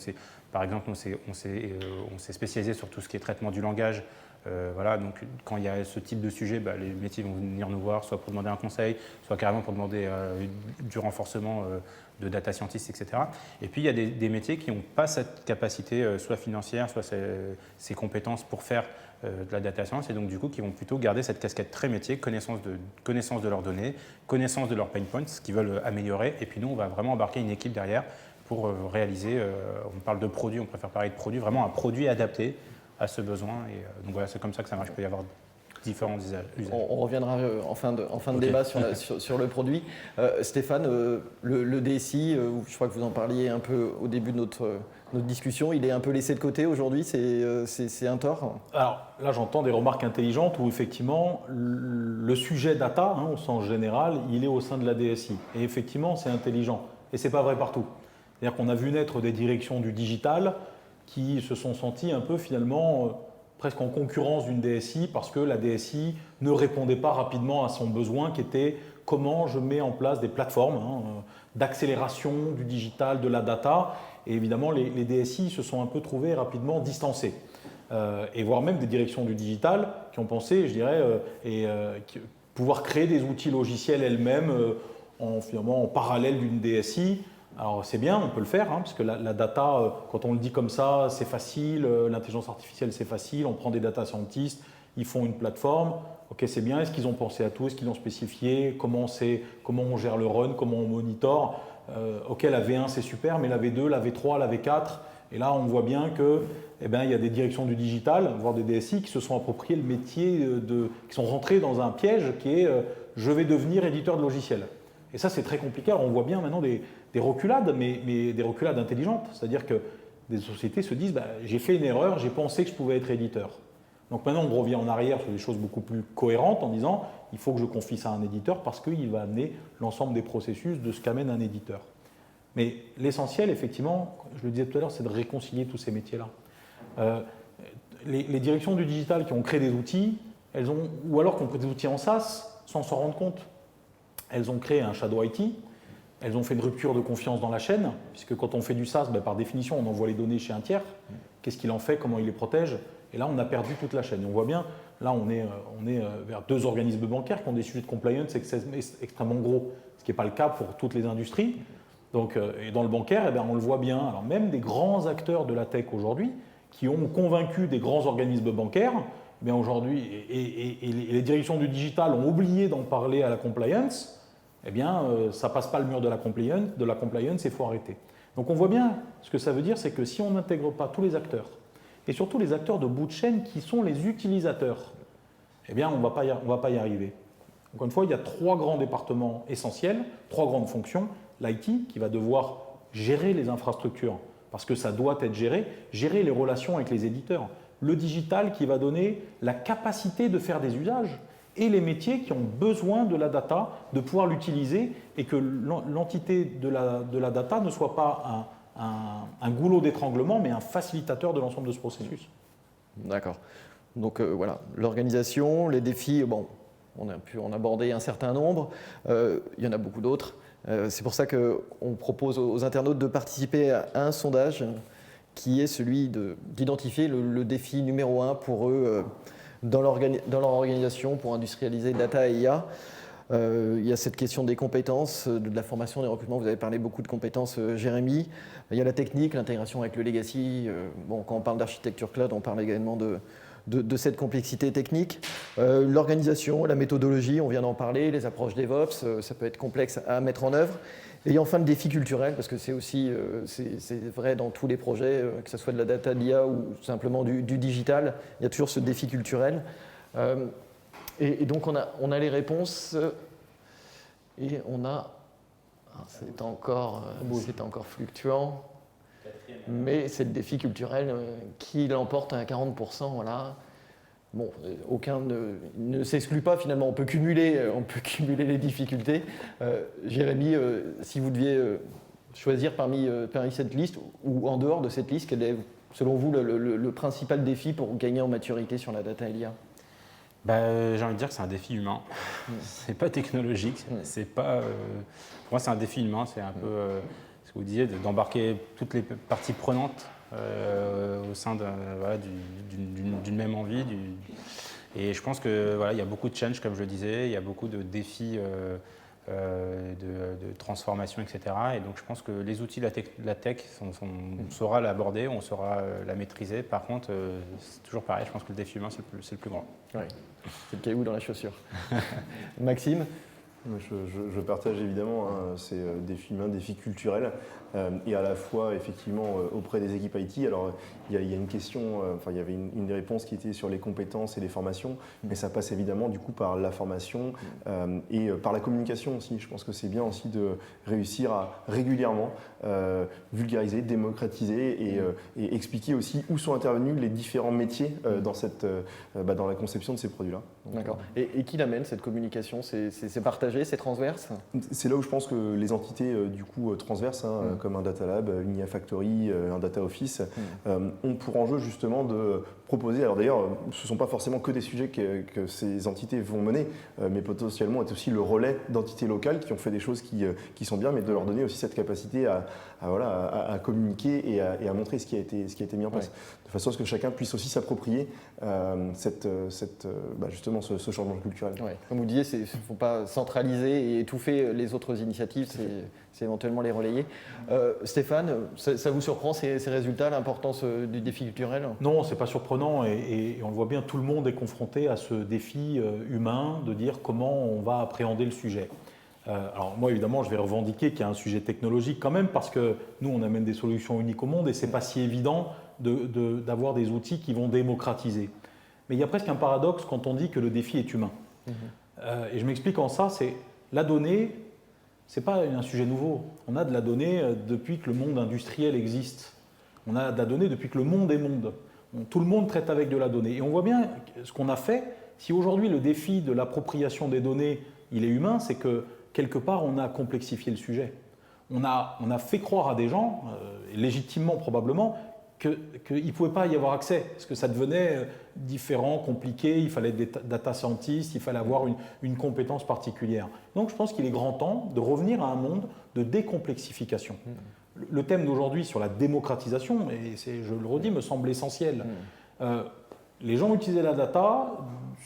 Speaker 5: par exemple, on s'est spécialisé sur tout ce qui est traitement du langage. Donc quand il y a ce type de sujet, les métiers vont venir nous voir, soit pour demander un conseil, soit carrément pour demander du renforcement de data scientists, etc. Et puis il y a des métiers qui n'ont pas cette capacité, soit financière, soit ces compétences pour faire de la data science, et donc du coup qui vont plutôt garder cette casquette très métier, connaissance de leurs données, connaissance de leurs pain points, ce qu'ils veulent améliorer, et puis nous on va vraiment embarquer une équipe derrière pour réaliser, on parle de produit, on préfère parler de produit, vraiment un produit adapté à ce besoin, et donc voilà, c'est comme ça que ça marche. Il peut y avoir différents usages.
Speaker 2: On reviendra en fin de débat sur le produit. Stéphane, le DSI, je crois que vous en parliez un peu au début de notre discussion, il est un peu laissé de côté aujourd'hui, c'est un tort?
Speaker 3: Alors là, j'entends des remarques intelligentes où effectivement, le sujet data, au sens général, il est au sein de la DSI. Et effectivement, c'est intelligent. Et ce n'est pas vrai partout. C'est-à-dire qu'on a vu naître des directions du digital qui se sont senties un peu finalement presque en concurrence d'une DSI parce que la DSI ne répondait pas rapidement à son besoin qui était comment je mets en place des plateformes d'accélération du digital, de la data. Et évidemment, les DSI se sont un peu trouvés rapidement distancés. Et voire même des directions du digital qui ont pensé, je dirais, pouvoir créer des outils logiciels elles-mêmes finalement en parallèle d'une DSI. Alors c'est bien, on peut le faire, parce que la data, quand on le dit comme ça, c'est facile, l'intelligence artificielle c'est facile, on prend des data scientists, ils font une plateforme, ok c'est bien, est-ce qu'ils ont pensé à tout, est-ce qu'ils l'ont spécifié, comment on gère le run, comment on monitore, ok la V1 c'est super, mais la V2, la V3, la V4, et là on voit bien que il y a des directions du digital, voire des DSI qui se sont appropriés le métier, qui sont rentrés dans un piège qui est je vais devenir éditeur de logiciels. Et ça, c'est très compliqué. Alors, on voit bien maintenant des reculades, mais des reculades intelligentes. C'est-à-dire que des sociétés se disent j'ai fait une erreur, j'ai pensé que je pouvais être éditeur. Donc maintenant, on revient en arrière sur des choses beaucoup plus cohérentes en disant il faut que je confie ça à un éditeur parce qu'il va amener l'ensemble des processus de ce qu'amène un éditeur. Mais l'essentiel, effectivement, je le disais tout à l'heure, c'est de réconcilier tous ces métiers-là. les directions du digital qui ont créé des outils, ou alors qui ont créé des outils en SaaS, sans s'en rendre compte. Elles ont créé un shadow IT, elles ont fait une rupture de confiance dans la chaîne, puisque quand on fait du SaaS, par définition, on envoie les données chez un tiers. Qu'est-ce qu'il en fait, comment il les protège? Et là, on a perdu toute la chaîne. Et on voit bien, là, on est vers 2 organismes bancaires qui ont des sujets de compliance extrêmement gros, ce qui n'est pas le cas pour toutes les industries. Donc, et dans le bancaire, on le voit bien. Alors, même des grands acteurs de la tech aujourd'hui qui ont convaincu des grands organismes bancaires, aujourd'hui, et les directions du digital ont oublié d'en parler à la compliance, ça ne passe pas le mur de la compliance et il faut arrêter. Donc on voit bien, ce que ça veut dire, c'est que si on n'intègre pas tous les acteurs, et surtout les acteurs de bout de chaîne qui sont les utilisateurs, on ne va pas y arriver. Encore une fois, il y a 3 grands départements essentiels, 3 grandes fonctions. L'IT qui va devoir gérer les infrastructures, parce que ça doit être gérer les relations avec les éditeurs. Le digital qui va donner la capacité de faire des usages, et les métiers qui ont besoin de la data, de pouvoir l'utiliser, et que l'entité de la data ne soit pas un goulot d'étranglement, mais un facilitateur de l'ensemble de ce processus.
Speaker 2: D'accord. Donc voilà, l'organisation, les défis, on a pu en aborder un certain nombre, il y en a beaucoup d'autres. C'est pour ça qu'on propose aux internautes de participer à un sondage qui est celui d'identifier le défi numéro 1 pour eux dans leur organisation pour industrialiser data et IA. Il y a cette question des compétences, de la formation, des recrutements. Vous avez parlé beaucoup de compétences, Jérémy. Il y a la technique, l'intégration avec le legacy. Quand on parle d'architecture cloud, on parle également de cette complexité technique. L'organisation, la méthodologie, on vient d'en parler, les approches DevOps, ça peut être complexe à mettre en œuvre. Et enfin le défi culturel, parce que c'est aussi c'est vrai dans tous les projets, que ce soit de la data, de l'IA ou simplement du digital, il y a toujours ce défi culturel. Et donc on a les réponses et on a... C'est encore fluctuant, mais c'est le défi culturel qui l'emporte à 40%. Voilà. Bon, aucun ne s'exclut pas finalement, on peut cumuler les difficultés. Jérémy, si vous deviez choisir parmi cette liste ou en dehors de cette liste, quel est selon vous le principal défi pour gagner en maturité sur la data et l'IA?
Speaker 5: J'ai envie de dire que c'est un défi humain. C'est pas technologique. C'est pas, pour moi, c'est un défi humain. C'est un peu ce que vous disiez, d'embarquer toutes les parties prenantes au sein d'une même envie. Et je pense qu'il y a beaucoup de change, comme je le disais. Il y a beaucoup de défis de transformation, etc. Et donc, je pense que les outils de la tech, on saura l'aborder, on saura la maîtriser. Par contre, c'est toujours pareil. Je pense que le défi humain, c'est le plus grand.
Speaker 2: Oui, c'est le caillou dans la chaussure. Maxime?
Speaker 4: Je partage évidemment ces défis humains, défis culturels, et à la fois effectivement auprès des équipes IT. Alors il y a une question, il y avait une réponse qui était sur les compétences et les formations, mais ça passe évidemment du coup par la formation et par la communication aussi. Je pense que c'est bien aussi de réussir à régulièrement vulgariser, démocratiser et expliquer aussi où sont intervenus les différents métiers dans la conception de ces produits-là.
Speaker 2: D'accord. Et qui l'amène cette communication? C'est partagé, c'est transverse?
Speaker 4: C'est là où je pense que les entités du coup transverses, comme un Data Lab, une IA Factory, un Data Office, ont pour enjeu justement de proposer. Alors d'ailleurs, ce ne sont pas forcément que des sujets que ces entités vont mener, mais potentiellement être aussi le relais d'entités locales qui ont fait des choses qui sont bien, mais de leur donner aussi cette capacité à communiquer et à montrer ce qui a été mis en place, de façon à ce que chacun puisse aussi s'approprier justement ce changement culturel.
Speaker 2: Ouais. Comme vous disiez, il ne faut pas centraliser et étouffer les autres initiatives, c'est éventuellement les relayer. Stéphane, ça vous surprend ces résultats, l'importance du défi culturel?
Speaker 3: Non, ce n'est pas surprenant et on le voit bien, tout le monde est confronté à ce défi humain de dire comment on va appréhender le sujet. Alors moi évidemment je vais revendiquer qu'il y a un sujet technologique quand même parce que nous on amène des solutions uniques au monde et ce n'est pas si évident d'avoir des outils qui vont démocratiser. Mais il y a presque un paradoxe quand on dit que le défi est humain. Et je m'explique en ça, c'est la donnée, ce n'est pas un sujet nouveau. On a de la donnée depuis que le monde industriel existe. On a de la donnée depuis que le monde est monde. Tout le monde traite avec de la donnée. Et on voit bien ce qu'on a fait. Si aujourd'hui le défi de l'appropriation des données, il est humain, c'est que quelque part on a complexifié le sujet. On a fait croire à des gens, légitimement probablement, qu'il ne pouvait pas y avoir accès, parce que ça devenait différent, compliqué, il fallait des data scientists, il fallait avoir une compétence particulière. Donc je pense qu'il est grand temps de revenir à un monde de décomplexification. Le thème d'aujourd'hui sur la démocratisation, et je le redis, me semble essentiel. Les gens utilisaient la data,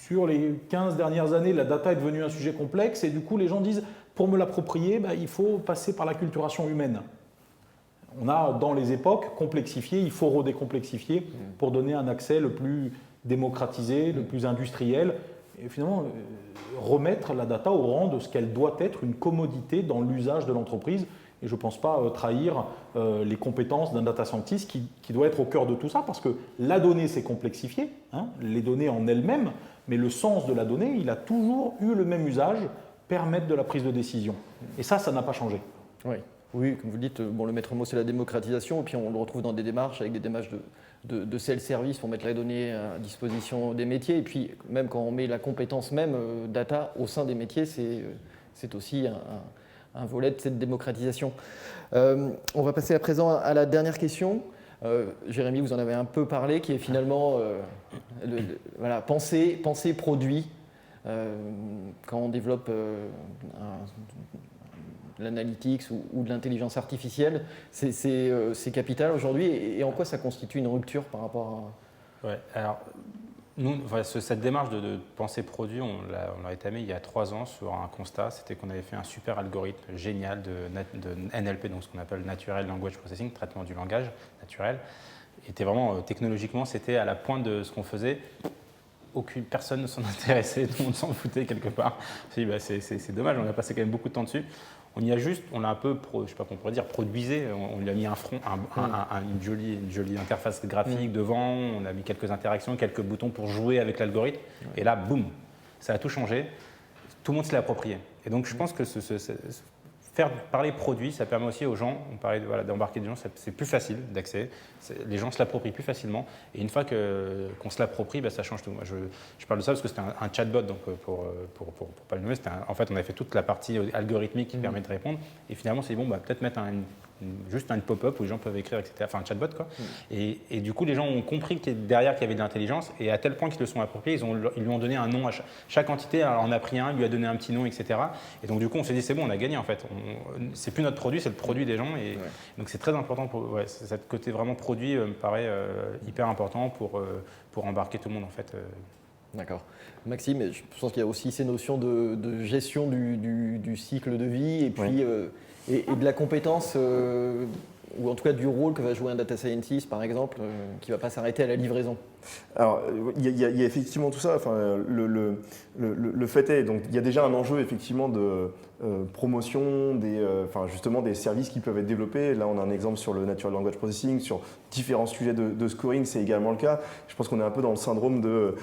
Speaker 3: sur les 15 dernières années, la data est devenue un sujet complexe, et du coup les gens disent, pour me l'approprier, il faut passer par la culturation humaine. On a, dans les époques, complexifié, il faut redécomplexifier pour donner un accès le plus démocratisé, le plus industriel, et finalement remettre la data au rang de ce qu'elle doit être, une commodité dans l'usage de l'entreprise. Et je ne pense pas trahir les compétences d'un data scientist qui doit être au cœur de tout ça, parce que la donnée s'est complexifiée, les données en elles-mêmes, mais le sens de la donnée, il a toujours eu le même usage, permettre de la prise de décision. Et ça n'a pas changé.
Speaker 2: Oui, comme vous le dites, le maître mot c'est la démocratisation, et puis on le retrouve dans des démarches avec des démarches de self-service pour mettre les données à disposition des métiers, et puis même quand on met la compétence même data au sein des métiers, c'est aussi un volet de cette démocratisation. On va passer à présent à la dernière question. Jérémy, vous en avez un peu parlé, qui est finalement penser produit. Quand on développe l'analytics ou de l'intelligence artificielle, c'est capital aujourd'hui, et en quoi ça constitue une rupture par rapport à...
Speaker 5: Ouais, alors, nous, cette démarche de penser produit, on l'a étamée il y a 3 ans sur un constat, c'était qu'on avait fait un super algorithme génial de NLP, donc ce qu'on appelle Natural Language Processing, traitement du langage naturel. Et était vraiment, technologiquement, c'était à la pointe de ce qu'on faisait. Personne ne s'en intéressait, tout le monde s'en foutait quelque part. C'est dommage, on a passé quand même beaucoup de temps dessus. On l'a un peu, je ne sais pas qu'on pourrait dire, produisé. On lui a mis un front, une jolie interface graphique devant. On a mis quelques interactions, quelques boutons pour jouer avec l'algorithme. Et là, boum, ça a tout changé. Tout le monde se l'a approprié. Et donc, je pense que faire parler produit, ça permet aussi aux gens, on parlait d'embarquer des gens, c'est plus facile d'accès, les gens se l'approprient plus facilement, et une fois qu'on se l'approprie, ça change tout. Moi, je parle de ça parce que c'était un chatbot, donc pour pas le nommer, en fait on avait fait toute la partie algorithmique qui permet de répondre, et finalement c'est bon, peut-être mettre juste un pop-up où les gens peuvent écrire, etc. Enfin un chatbot quoi. Et du coup les gens ont compris derrière qu'il y avait de l'intelligence, et à tel point qu'ils le sont appropriés, ils lui ont donné un nom à chaque entité, alors, on a pris un, il lui a donné un petit nom, etc. Et donc du coup on s'est dit c'est bon, on a gagné en fait. C'est plus notre produit, c'est le produit des gens, et donc c'est très important ce côté vraiment produit me paraît hyper important pour embarquer tout le monde en fait.
Speaker 2: D'accord. Maxime, je pense qu'il y a aussi ces notions de gestion du cycle de vie, et puis et de la compétence, ou en tout cas du rôle que va jouer un data scientist par exemple, qui ne va pas s'arrêter à la livraison.
Speaker 4: Alors, il y a effectivement tout ça. Enfin, le fait est, donc, il y a déjà un enjeu effectivement de promotion justement des services qui peuvent être développés. Là, on a un exemple sur le Natural Language Processing, sur différents sujets de scoring, c'est également le cas. Je pense qu'on est un peu dans le syndrome de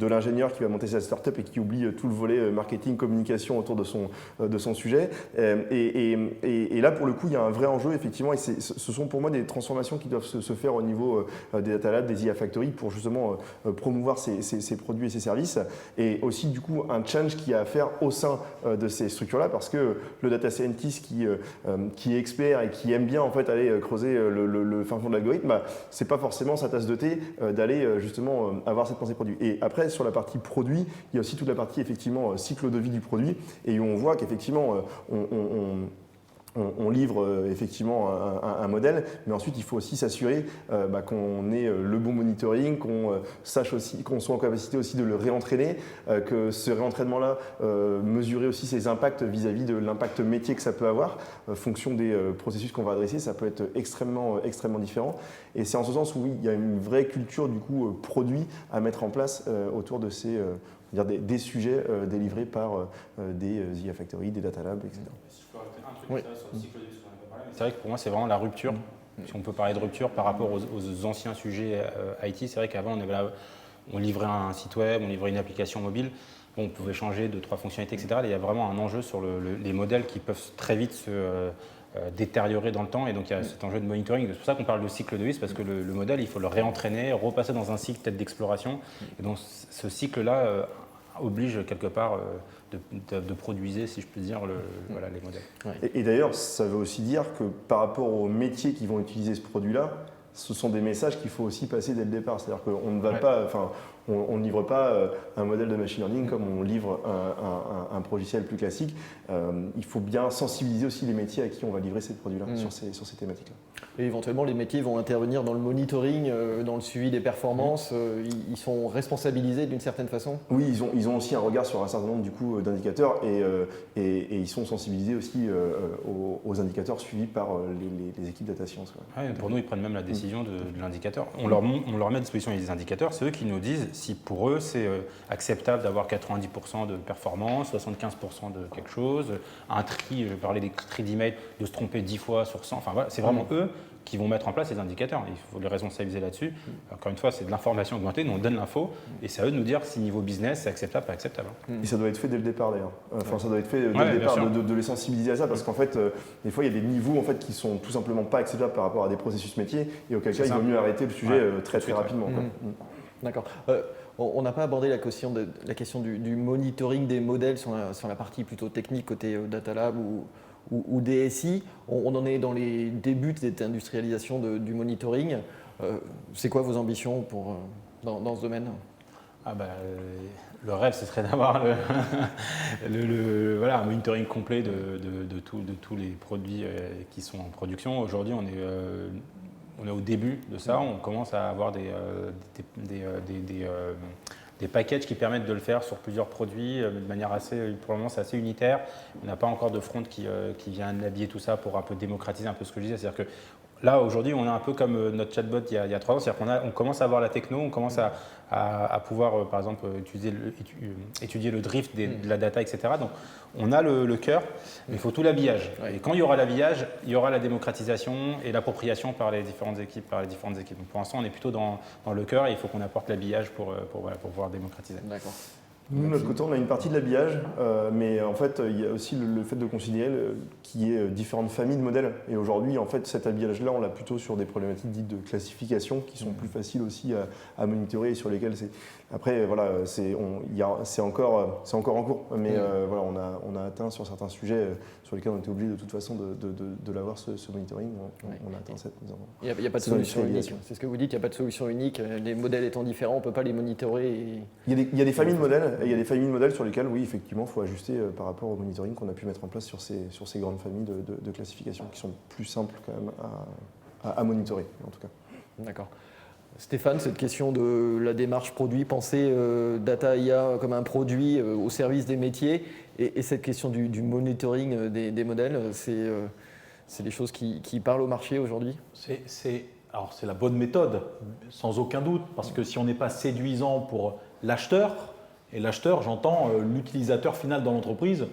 Speaker 4: l'ingénieur qui va monter sa startup et qui oublie tout le volet marketing, communication autour de son sujet. Et là, pour le coup, il y a un vrai enjeu effectivement, et ce sont pour moi des transformations qui doivent se faire au niveau des data labs, des IA Factory, pour justement promouvoir ces produits et ces services, et aussi du coup un change qu'il y a à faire au sein de ces structures-là, parce que le data scientist qui est expert et qui aime bien en fait aller creuser le fin fond de l'algorithme, c'est pas forcément sa tasse de thé d'aller justement avoir cette pensée produit. Et après sur la partie produit, il y a aussi toute la partie effectivement cycle de vie du produit, et où on voit qu'effectivement on livre effectivement un modèle, mais ensuite il faut aussi s'assurer qu'on ait le bon monitoring, qu'on sache aussi, qu'on soit en capacité aussi de le réentraîner, que ce réentraînement-là mesurer aussi ses impacts vis-à-vis de l'impact métier que ça peut avoir, fonction des processus qu'on va adresser, ça peut être extrêmement différent. Et c'est en ce sens où oui, il y a une vraie culture du coup produit à mettre en place autour de ces des sujets délivrés par des IA Factory, des Data Labs, etc.
Speaker 5: Oui. Sur le cycle de vie, c'est vrai que pour moi, c'est vraiment la rupture. Si on peut parler de rupture par rapport aux anciens sujets IT, c'est vrai qu'avant, on livrait un site web, on livrait une application mobile, on pouvait changer 2-3 fonctionnalités, etc. Il y a vraiment un enjeu sur les modèles qui peuvent très vite se détériorer dans le temps, et donc il y a cet enjeu de monitoring. C'est pour ça qu'on parle de cycle de vie, parce que le modèle, il faut le réentraîner, repasser dans un cycle peut-être d'exploration. Et donc ce cycle-là oblige quelque part de produiser, si je peux dire, voilà, les modèles.
Speaker 4: Ouais. Et d'ailleurs, ça veut aussi dire que par rapport aux métiers qui vont utiliser ce produit-là, ce sont des messages qu'il faut aussi passer dès le départ. C'est-à-dire qu'on ne va pas, enfin, on ne livre pas un modèle de machine learning comme on livre un logiciel plus classique. Il faut bien sensibiliser aussi les métiers à qui on va livrer ces produits-là sur ces thématiques-là.
Speaker 2: Et éventuellement, les métiers vont intervenir dans le monitoring, dans le suivi des performances. Ils sont responsabilisés d'une certaine façon.
Speaker 4: Oui, ils ont aussi un regard sur un certain nombre d'indicateurs et ils sont sensibilisés aussi aux indicateurs suivis par les équipes data science.
Speaker 5: Ouais, pour nous, ils prennent même la décision de l'indicateur. On leur met à disposition des indicateurs, c'est eux qui nous disent si pour eux c'est acceptable d'avoir 90% de performance, 75% de quelque chose, un tri, je parlais des tris d'email, de se tromper 10 fois sur 100, enfin voilà, c'est vraiment eux qui vont mettre en place les indicateurs. Il faut les responsabiliser là-dessus. Encore une fois, c'est de l'information augmentée, nous on donne l'info et c'est à eux de nous dire si niveau business c'est acceptable, pas acceptable.
Speaker 4: Et ça doit être fait dès le départ d'ailleurs. Enfin, ça doit être fait dès le départ, de les sensibiliser à ça, parce qu'en fait, des fois il y a des niveaux en fait, qui sont tout simplement pas acceptables par rapport à des processus métiers, et auquel cas il vaut mieux arrêter le sujet très rapidement.
Speaker 2: D'accord. On n'a pas abordé la question du monitoring des modèles sur la partie plutôt technique côté Data Lab ou DSI. On en est dans les débuts de cette industrialisation du monitoring. C'est quoi vos ambitions dans ce domaine ?
Speaker 5: Le rêve, ce serait d'avoir voilà, un monitoring complet de tous les produits qui sont en production. Aujourd'hui, on est au début de ça. On commence à avoir des packages qui permettent de le faire sur plusieurs produits de manière pour le moment, c'est assez unitaire. On n'a pas encore de front qui vient habiller tout ça pour un peu démocratiser un peu ce que je disais. C'est-à-dire que là, aujourd'hui, on est un peu comme notre chatbot il y a 3 ans. C'est-à-dire qu'on commence à avoir la techno, on commence à pouvoir, par exemple, étudier le drift de la data, etc. Donc, on a le cœur, mais il faut tout l'habillage. Et quand il y aura l'habillage, il y aura la démocratisation et l'appropriation par les différentes équipes. Donc, pour l'instant, on est plutôt dans le cœur et il faut qu'on apporte l'habillage pour pouvoir démocratiser.
Speaker 2: D'accord.
Speaker 4: Nous, de notre côté, on a une partie de l'habillage, mais en fait, il y a aussi le fait de considérer qu'il y ait différentes familles de modèles. Et aujourd'hui, en fait, cet habillage-là, on l'a plutôt sur des problématiques dites de classification qui sont plus faciles aussi à monitorer et sur lesquelles c'est. Après, voilà, c'est encore en cours, mais voilà, on a atteint sur certains sujets sur lesquels on était obligé de toute façon de l'avoir ce monitoring. On a atteint cette mise en
Speaker 2: Il n'y a pas de solution unique. C'est ce que vous dites, il n'y a pas de solution unique. Les modèles étant différents, on ne peut pas les monitorer.
Speaker 4: Il y a des familles de modèles. Et il y a des familles de modèles sur lesquelles, oui, effectivement, il faut ajuster par rapport au monitoring qu'on a pu mettre en place sur ces grandes familles de classification qui sont plus simples quand même à monitorer, en tout cas.
Speaker 2: D'accord. Stéphane, cette question de la démarche produit, penser data IA comme un produit au service des métiers et cette question du monitoring des modèles, c'est des choses qui parlent au marché aujourd'hui ?
Speaker 3: Alors c'est la bonne méthode, sans aucun doute, parce que si on n'est pas séduisant pour l'acheteur, et l'acheteur, j'entends l'utilisateur final dans l'entreprise,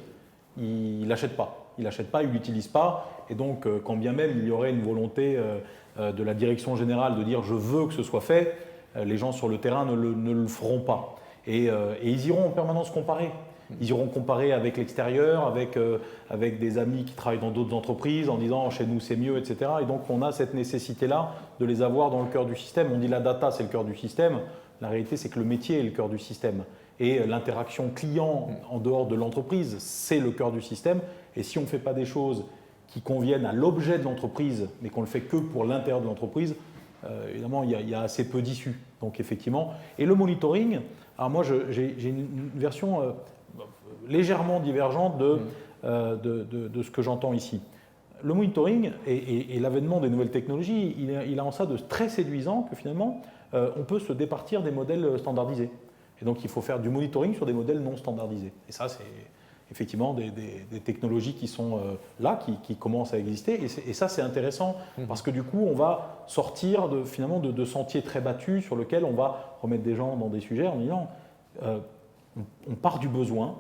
Speaker 3: il n'achète pas. Il n'achète pas, il ne l'utilise pas. Et donc, quand bien même il y aurait une volonté de la direction générale de dire « je veux que ce soit fait », les gens sur le terrain ne le feront pas. Et ils iront en permanence comparer. Ils iront comparer avec l'extérieur, avec des amis qui travaillent dans d'autres entreprises en disant « chez nous c'est mieux », etc. Et donc, on a cette nécessité-là de les avoir dans le cœur du système. On dit la data, c'est le cœur du système. La réalité, c'est que le métier est le cœur du système. Et l'interaction client en dehors de l'entreprise, c'est le cœur du système. Et si on ne fait pas des choses qui conviennent à l'objet de l'entreprise, mais qu'on ne le fait que pour l'intérieur de l'entreprise, évidemment, il y a assez peu d'issues. Donc effectivement. Et le monitoring, alors moi j'ai une version légèrement divergente de ce que j'entends ici. Le monitoring et l'avènement des nouvelles technologies, il a en ça de très séduisant que finalement, on peut se départir des modèles standardisés. Et donc, il faut faire du monitoring sur des modèles non standardisés. Et ça, c'est effectivement des technologies qui sont là, qui commencent à exister. Et ça, c'est intéressant parce que du coup, on va sortir finalement de sentiers très battus sur lesquels on va remettre des gens dans des sujets en disant on part du besoin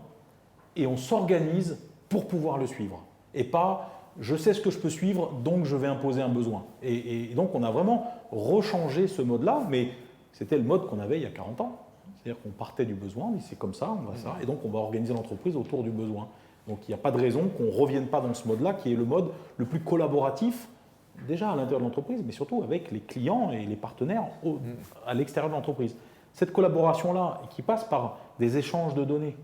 Speaker 3: et on s'organise pour pouvoir le suivre. Et pas je sais ce que je peux suivre, donc je vais imposer un besoin. Et donc, on a vraiment rechangé ce mode-là, mais c'était le mode qu'on avait il y a 40 ans. C'est-à-dire qu'on partait du besoin, on dit c'est comme ça, on va ça, et donc on va organiser l'entreprise autour du besoin. Donc il n'y a pas de raison qu'on ne revienne pas dans ce mode-là, qui est le mode le plus collaboratif, déjà à l'intérieur de l'entreprise, mais surtout avec les clients et les partenaires à l'extérieur de l'entreprise. Cette collaboration-là, qui passe par des échanges de données.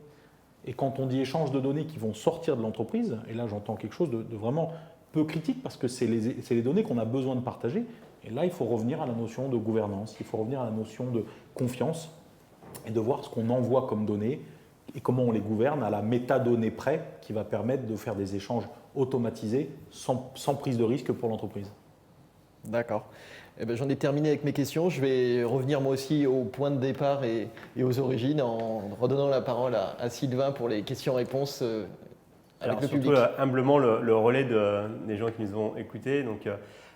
Speaker 3: Et quand on dit échanges de données qui vont sortir de l'entreprise, et là j'entends quelque chose de vraiment peu critique parce que c'est les données qu'on a besoin de partager. Et là, il faut revenir à la notion de gouvernance, il faut revenir à la notion de confiance et de voir ce qu'on envoie comme données et comment on les gouverne à la métadonnée près qui va permettre de faire des échanges automatisés sans prise de risque pour l'entreprise.
Speaker 2: D'accord. Eh ben, j'en ai terminé avec mes questions. Je vais revenir moi aussi au point de départ et aux origines en redonnant la parole à Sylvain pour les questions-réponses avec
Speaker 1: Alors,
Speaker 2: le
Speaker 1: surtout,
Speaker 2: public.
Speaker 1: humblement, le relais des gens qui nous ont écoutés. Donc,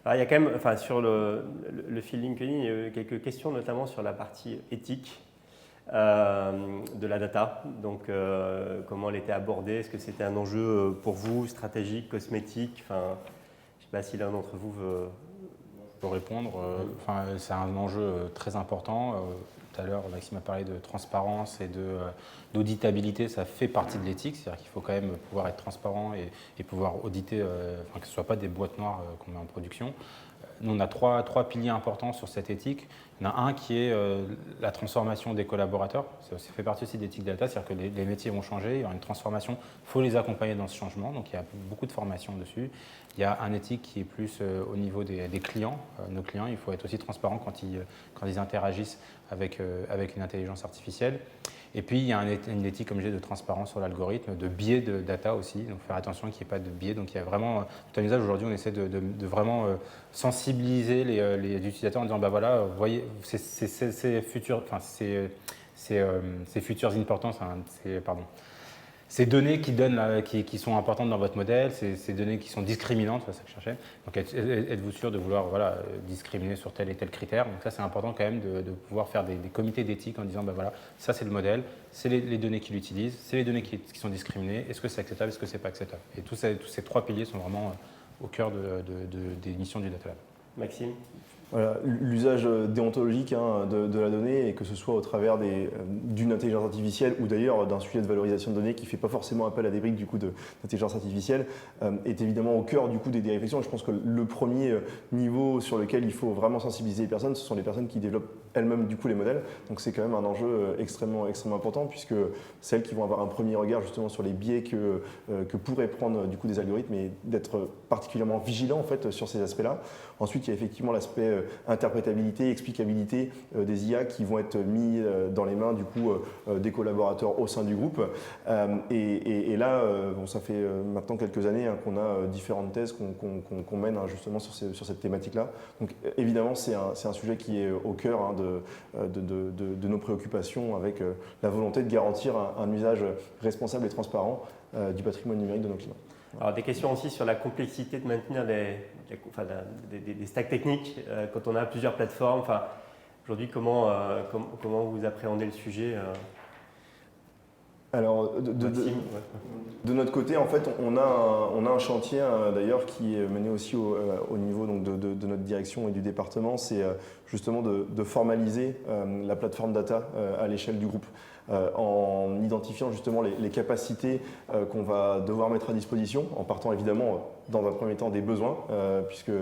Speaker 1: alors, il y a quand même, enfin, sur le fil LinkedIn, il y a eu quelques questions, notamment sur la partie éthique de la data. Donc, comment elle était abordée? Est-ce que c'était un enjeu pour vous, stratégique, cosmétique? Enfin, je ne sais pas si l'un d'entre vous veut...
Speaker 5: Pour répondre, c'est un enjeu très important. Tout à l'heure, Maxime a parlé de transparence et d'auditabilité, ça fait partie de l'éthique, c'est-à-dire qu'il faut quand même pouvoir être transparent et pouvoir auditer, que ce ne soit pas des boîtes noires qu'on met en production. Nous, on a trois piliers importants sur cette éthique. Il y en a un qui est la transformation des collaborateurs. Ça fait partie aussi de l'éthique data, c'est-à-dire que les métiers vont changer, il y aura une transformation, il faut les accompagner dans ce changement. Donc il y a beaucoup de formation dessus. Il y a un éthique qui est plus au niveau des clients. Nos clients, il faut être aussi transparent quand ils interagissent avec une intelligence artificielle. Et puis, il y a une éthique, comme je disais, de transparence sur l'algorithme, de biais de data aussi. Donc, faire attention qu'il n'y ait pas de biais. Donc, il y a vraiment, tout un usage aujourd'hui, on essaie de vraiment sensibiliser les utilisateurs en disant, bah voilà, vous voyez, ces futures importances, ces données qui sont importantes dans votre modèle, ces données qui sont discriminantes, c'est ça que je cherchais. Donc, êtes-vous sûr de vouloir discriminer sur tel et tel critère? Donc ça, c'est important quand même de pouvoir faire des comités d'éthique en disant, ben voilà, ça c'est le modèle, c'est les données qu'il utilise, c'est les données qui sont discriminées, est-ce que c'est acceptable, est-ce que c'est pas acceptable? Et tous ces trois piliers sont vraiment au cœur des missions du Data Lab.
Speaker 1: Maxime?
Speaker 4: Voilà, l'usage déontologique de la donnée, et que ce soit au travers d'une intelligence artificielle ou d'ailleurs d'un sujet de valorisation de données qui ne fait pas forcément appel à des briques d'intelligence artificielle, est évidemment au cœur des réflexions. Je pense que le premier niveau sur lequel il faut vraiment sensibiliser les personnes, ce sont les personnes qui développent elles-mêmes les modèles. Donc c'est quand même un enjeu extrêmement important, puisque celles qui vont avoir un premier regard justement sur les biais que pourraient prendre des algorithmes, et d'être particulièrement vigilant en fait sur ces aspects-là. Ensuite, il y a effectivement l'aspect interprétabilité, explicabilité des IA qui vont être mis dans les mains des collaborateurs au sein du groupe. Et là, ça fait maintenant quelques années qu'on a différentes thèses qu'on mène justement sur cette thématique-là. Donc évidemment, c'est un sujet qui est au cœur de nos préoccupations, avec la volonté de garantir un usage responsable et transparent du patrimoine numérique de nos clients.
Speaker 1: Alors, des questions aussi sur la complexité de maintenir des stacks techniques quand on a plusieurs plateformes. Enfin, aujourd'hui, comment vous appréhendez le sujet
Speaker 4: Alors, de notre côté, en fait, on a un chantier d'ailleurs qui est mené aussi au niveau de notre direction et du département. C'est justement de formaliser la plateforme data à l'échelle du groupe, en identifiant justement les capacités qu'on va devoir mettre à disposition, en partant évidemment dans un premier temps des besoins, puisque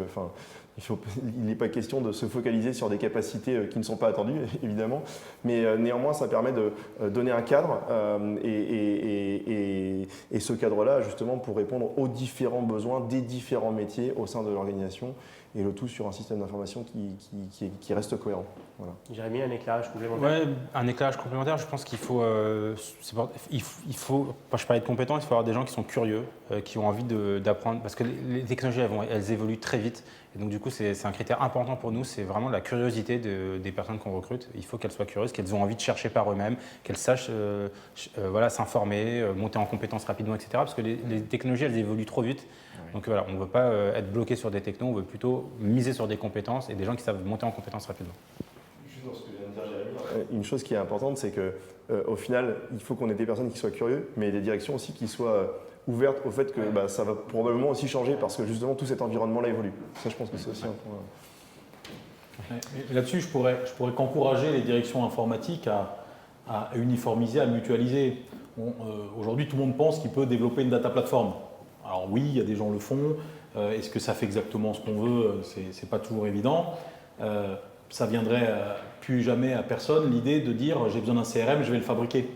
Speaker 4: il n'est pas question de se focaliser sur des capacités qui ne sont pas attendues, évidemment, mais néanmoins ça permet de donner un cadre et ce cadre-là justement pour répondre aux différents besoins des différents métiers au sein de l'organisation, et le tout sur un système d'information qui reste cohérent. Voilà.
Speaker 1: Jérémy, un éclairage complémentaire?
Speaker 5: Ouais, un éclairage complémentaire, je pense qu'il faut, je parlais de compétences, il faut avoir des gens qui sont curieux, qui ont envie d'apprendre, parce que les technologies elles évoluent très vite, et donc du coup c'est un critère important pour nous, c'est vraiment la curiosité des personnes qu'on recrute. Il faut qu'elles soient curieuses, qu'elles ont envie de chercher par eux-mêmes, qu'elles sachent s'informer, monter en compétences rapidement, etc. Parce que les technologies elles évoluent trop vite. Donc voilà, on ne veut pas être bloqué sur des technos, on veut plutôt miser sur des compétences et des gens qui savent monter en compétences rapidement.
Speaker 4: Juste dans ce que vient de dire Jérémy, une chose qui est importante, c'est qu'au final, il faut qu'on ait des personnes qui soient curieuses, mais des directions aussi qui soient ouvertes au fait que ça va probablement aussi changer, parce que justement tout cet environnement-là évolue. Ça, je pense que c'est aussi un point.
Speaker 3: Et là-dessus, je pourrais qu'encourager les directions informatiques à uniformiser, à mutualiser. Aujourd'hui, tout le monde pense qu'il peut développer une data platform. Alors oui, il y a des gens qui le font. Est-ce que ça fait exactement ce qu'on veut? C'est pas toujours évident. Ça viendrait plus jamais à personne l'idée de dire j'ai besoin d'un CRM, je vais le fabriquer.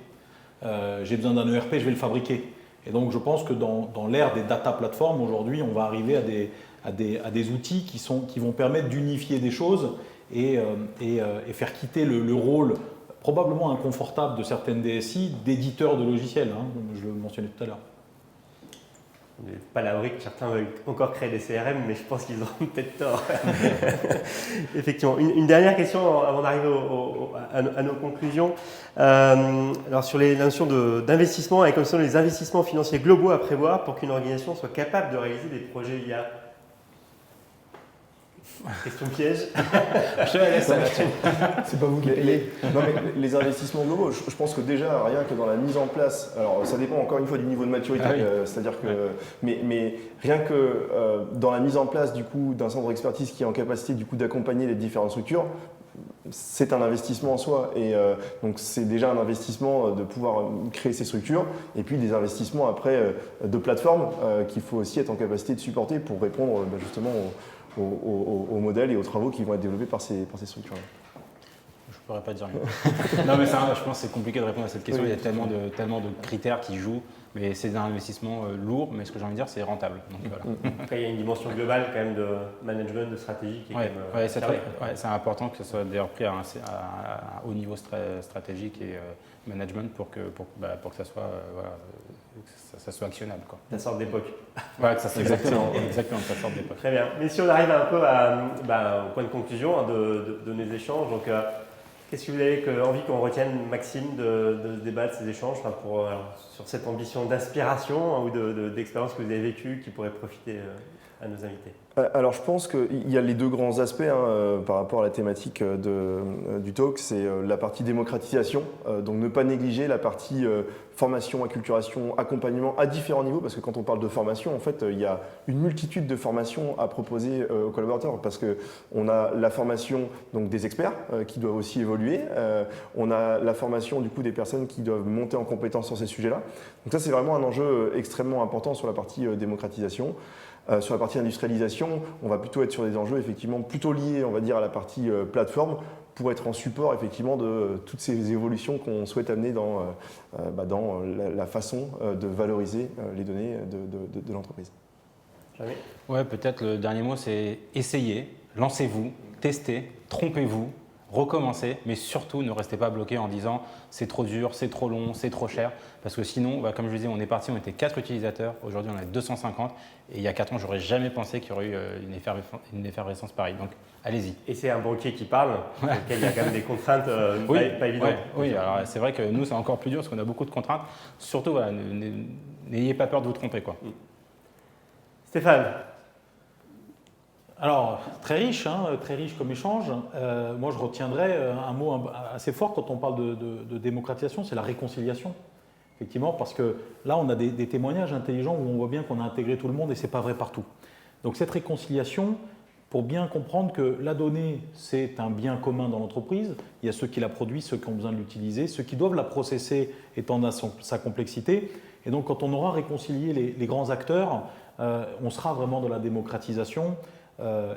Speaker 3: j'ai besoin d'un ERP, je vais le fabriquer. Et donc je pense que dans l'ère des data platforms, aujourd'hui, on va arriver à des outils qui vont permettre d'unifier des choses et faire quitter le rôle probablement inconfortable de certaines DSI d'éditeurs de logiciels, hein, comme je le mentionnais tout à l'heure.
Speaker 1: On n'est pas à l'abri que certains veulent encore créer des CRM, mais je pense qu'ils auront peut-être tort. Effectivement. Une dernière question avant d'arriver à nos conclusions. Alors sur les notions d'investissement, et comme ça les investissements financiers globaux à prévoir pour qu'une organisation soit capable de réaliser des projets IA. Question piège.
Speaker 5: Je laisse ça là-dessus.
Speaker 2: C'est pas vous qui payez.
Speaker 4: Non, mais les investissements globaux, je pense que déjà, rien que dans la mise en place, alors ça dépend encore une fois du niveau de maturité, c'est-à-dire que, mais rien que dans la mise en place du coup d'un centre d'expertise qui est en capacité du coup d'accompagner les différentes structures, c'est un investissement en soi et donc c'est déjà un investissement de pouvoir créer ces structures et puis des investissements après de plateformes qu'il faut aussi être en capacité de supporter pour répondre justement aux modèles et aux travaux qui vont être développés par ces structures-là.
Speaker 5: Je ne pourrais pas dire mieux. Non, mais je pense que c'est compliqué de répondre à cette question.
Speaker 4: Oui,
Speaker 5: il y a tellement de critères qui jouent, mais c'est un investissement lourd, mais ce que j'ai envie de dire, c'est rentable. Donc, voilà.
Speaker 1: Après, il y a une dimension globale quand même de management, de stratégie qui est quand même
Speaker 5: c'est important que ce soit d'ailleurs pris à haut niveau stratégique et management pour que ça soit, ça soit actionnable. Quoi.
Speaker 1: Ça sort d'époque.
Speaker 5: Ouais, exactement, ça sort d'époque.
Speaker 1: Très bien. Mais si on arrive un peu au point de conclusion de nos échanges, donc qu'est-ce que vous avez envie qu'on retienne, Maxime, de ce débat, de ces échanges, sur cette ambition d'inspiration ou d'expérience que vous avez vécue qui pourrait profiter à nos invités?
Speaker 4: Alors je pense qu'il y a les deux grands aspects par rapport à la thématique du talk, c'est la partie démocratisation, donc ne pas négliger la partie formation, acculturation, accompagnement à différents niveaux, parce que quand on parle de formation, en fait, il y a une multitude de formations à proposer aux collaborateurs, parce qu'on a la formation donc, des experts qui doivent aussi évoluer, on a la formation du coup des personnes qui doivent monter en compétence sur ces sujets-là. Donc ça c'est vraiment un enjeu extrêmement important sur la partie démocratisation. Sur la partie industrialisation, on va plutôt être sur des enjeux effectivement plutôt liés, on va dire, à la partie plateforme pour être en support effectivement de toutes ces évolutions qu'on souhaite amener dans la façon de valoriser les données de l'entreprise.
Speaker 5: Ouais, peut-être le dernier mot, c'est essayez, lancez-vous, testez, trompez-vous, recommencez, mais surtout ne restez pas bloqué en disant c'est trop dur, c'est trop long, c'est trop cher, parce que sinon, comme je vous disais, on est parti, on était 4 utilisateurs, aujourd'hui on est 250, et il y a 4 ans, j'aurais jamais pensé qu'il y aurait eu une effervescence pareille, donc allez-y.
Speaker 1: Et c'est un banquier qui parle, sur lequel il y a quand même des contraintes pas évidentes.
Speaker 5: Oui, alors c'est vrai que nous c'est encore plus dur parce qu'on a beaucoup de contraintes, surtout n'ayez pas peur de vous tromper, quoi. Stéphane?
Speaker 3: Alors, très riche comme échange. Moi, je retiendrai un mot assez fort quand on parle de démocratisation, c'est la réconciliation. Effectivement, parce que là, on a des témoignages intelligents où on voit bien qu'on a intégré tout le monde et ce n'est pas vrai partout. Donc, cette réconciliation, pour bien comprendre que la donnée, c'est un bien commun dans l'entreprise, il y a ceux qui la produisent, ceux qui ont besoin de l'utiliser, ceux qui doivent la processer étant dans sa complexité. Et donc, quand on aura réconcilié les grands acteurs, on sera vraiment dans la démocratisation.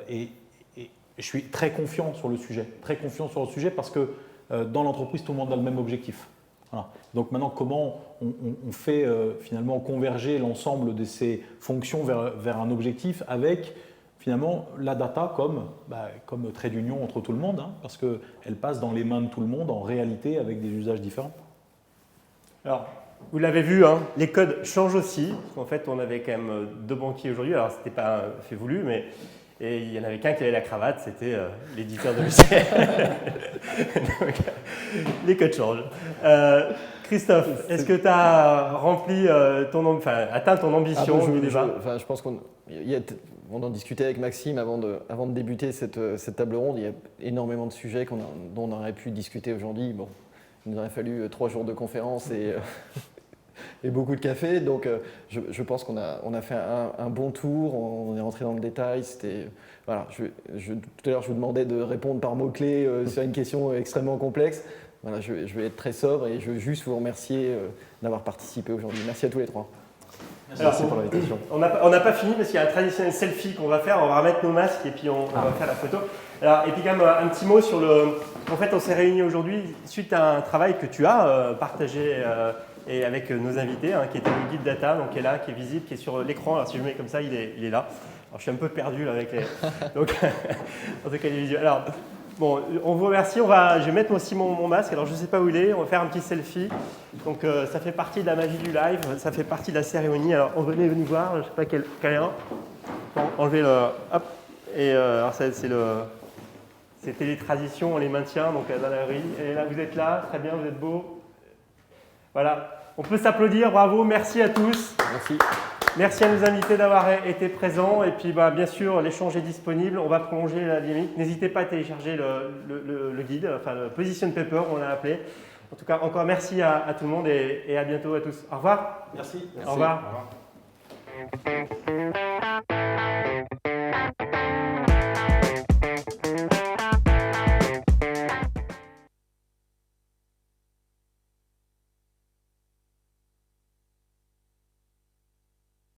Speaker 3: Et je suis très confiant sur le sujet, parce que dans l'entreprise, tout le monde a le même objectif. Voilà. Donc maintenant, comment on fait finalement converger l'ensemble de ces fonctions vers un objectif avec finalement la data comme trait d'union entre tout le monde, parce qu'elle passe dans les mains de tout le monde en réalité avec des usages différents.
Speaker 1: Alors, vous l'avez vu, les codes changent aussi. En fait, on avait quand même 2 banquiers aujourd'hui. Alors, ce n'était pas fait voulu, mais et il n'y en avait qu'un qui avait la cravate, c'était l'éditeur de logiciel. Donc, les codes changent. Christophe, est-ce que tu as atteint ton ambition du débat?
Speaker 2: Je pense qu'on en discutait avec Maxime avant de débuter cette table ronde. Il y a énormément de sujets dont on aurait pu discuter aujourd'hui. Bon, il nous aurait fallu 3 jours de conférence et beaucoup de café. Donc, je pense qu'on a fait un bon tour. On est rentré dans le détail. Voilà, tout à l'heure, je vous demandais de répondre par mots-clés sur une question extrêmement complexe. Voilà, je vais être très sobre et je veux juste vous remercier d'avoir participé aujourd'hui. Merci à tous les 3.
Speaker 1: Merci pour l'invitation. On n'a pas fini parce qu'il y a un traditionnel selfie qu'on va faire. On va remettre nos masques et puis on va faire la photo. Alors, et puis quand même un petit mot sur En fait, on s'est réunis aujourd'hui suite à un travail que tu as partagé et avec nos invités, hein, qui était le guide data, donc qui est là, qui est visible, qui est sur l'écran. Alors si je mets comme ça, il est là. Alors je suis un peu perdu là avec les. Donc, en tout cas, les visuels. Alors, bon, on vous remercie. Je vais mettre aussi mon masque. Alors je ne sais pas où il est. On va faire un petit selfie. Donc ça fait partie de la magie du live. Ça fait partie de la cérémonie. Alors on venez voir. Je ne sais pas quel caméra. Enlever le. Hop. Et alors c'était les traditions, on les maintient donc dans la rue. Et là, vous êtes là, très bien, vous êtes beaux. Voilà, on peut s'applaudir, bravo, merci à tous.
Speaker 2: Merci.
Speaker 1: Merci à nos invités d'avoir été présents. Et puis, bien sûr, l'échange est disponible. On va prolonger la dynamique. N'hésitez pas à télécharger le guide, enfin le position paper, on l'a appelé. En tout cas, encore merci à tout le monde et à bientôt à tous. Au revoir.
Speaker 2: Merci.
Speaker 1: Au revoir.
Speaker 5: Au revoir.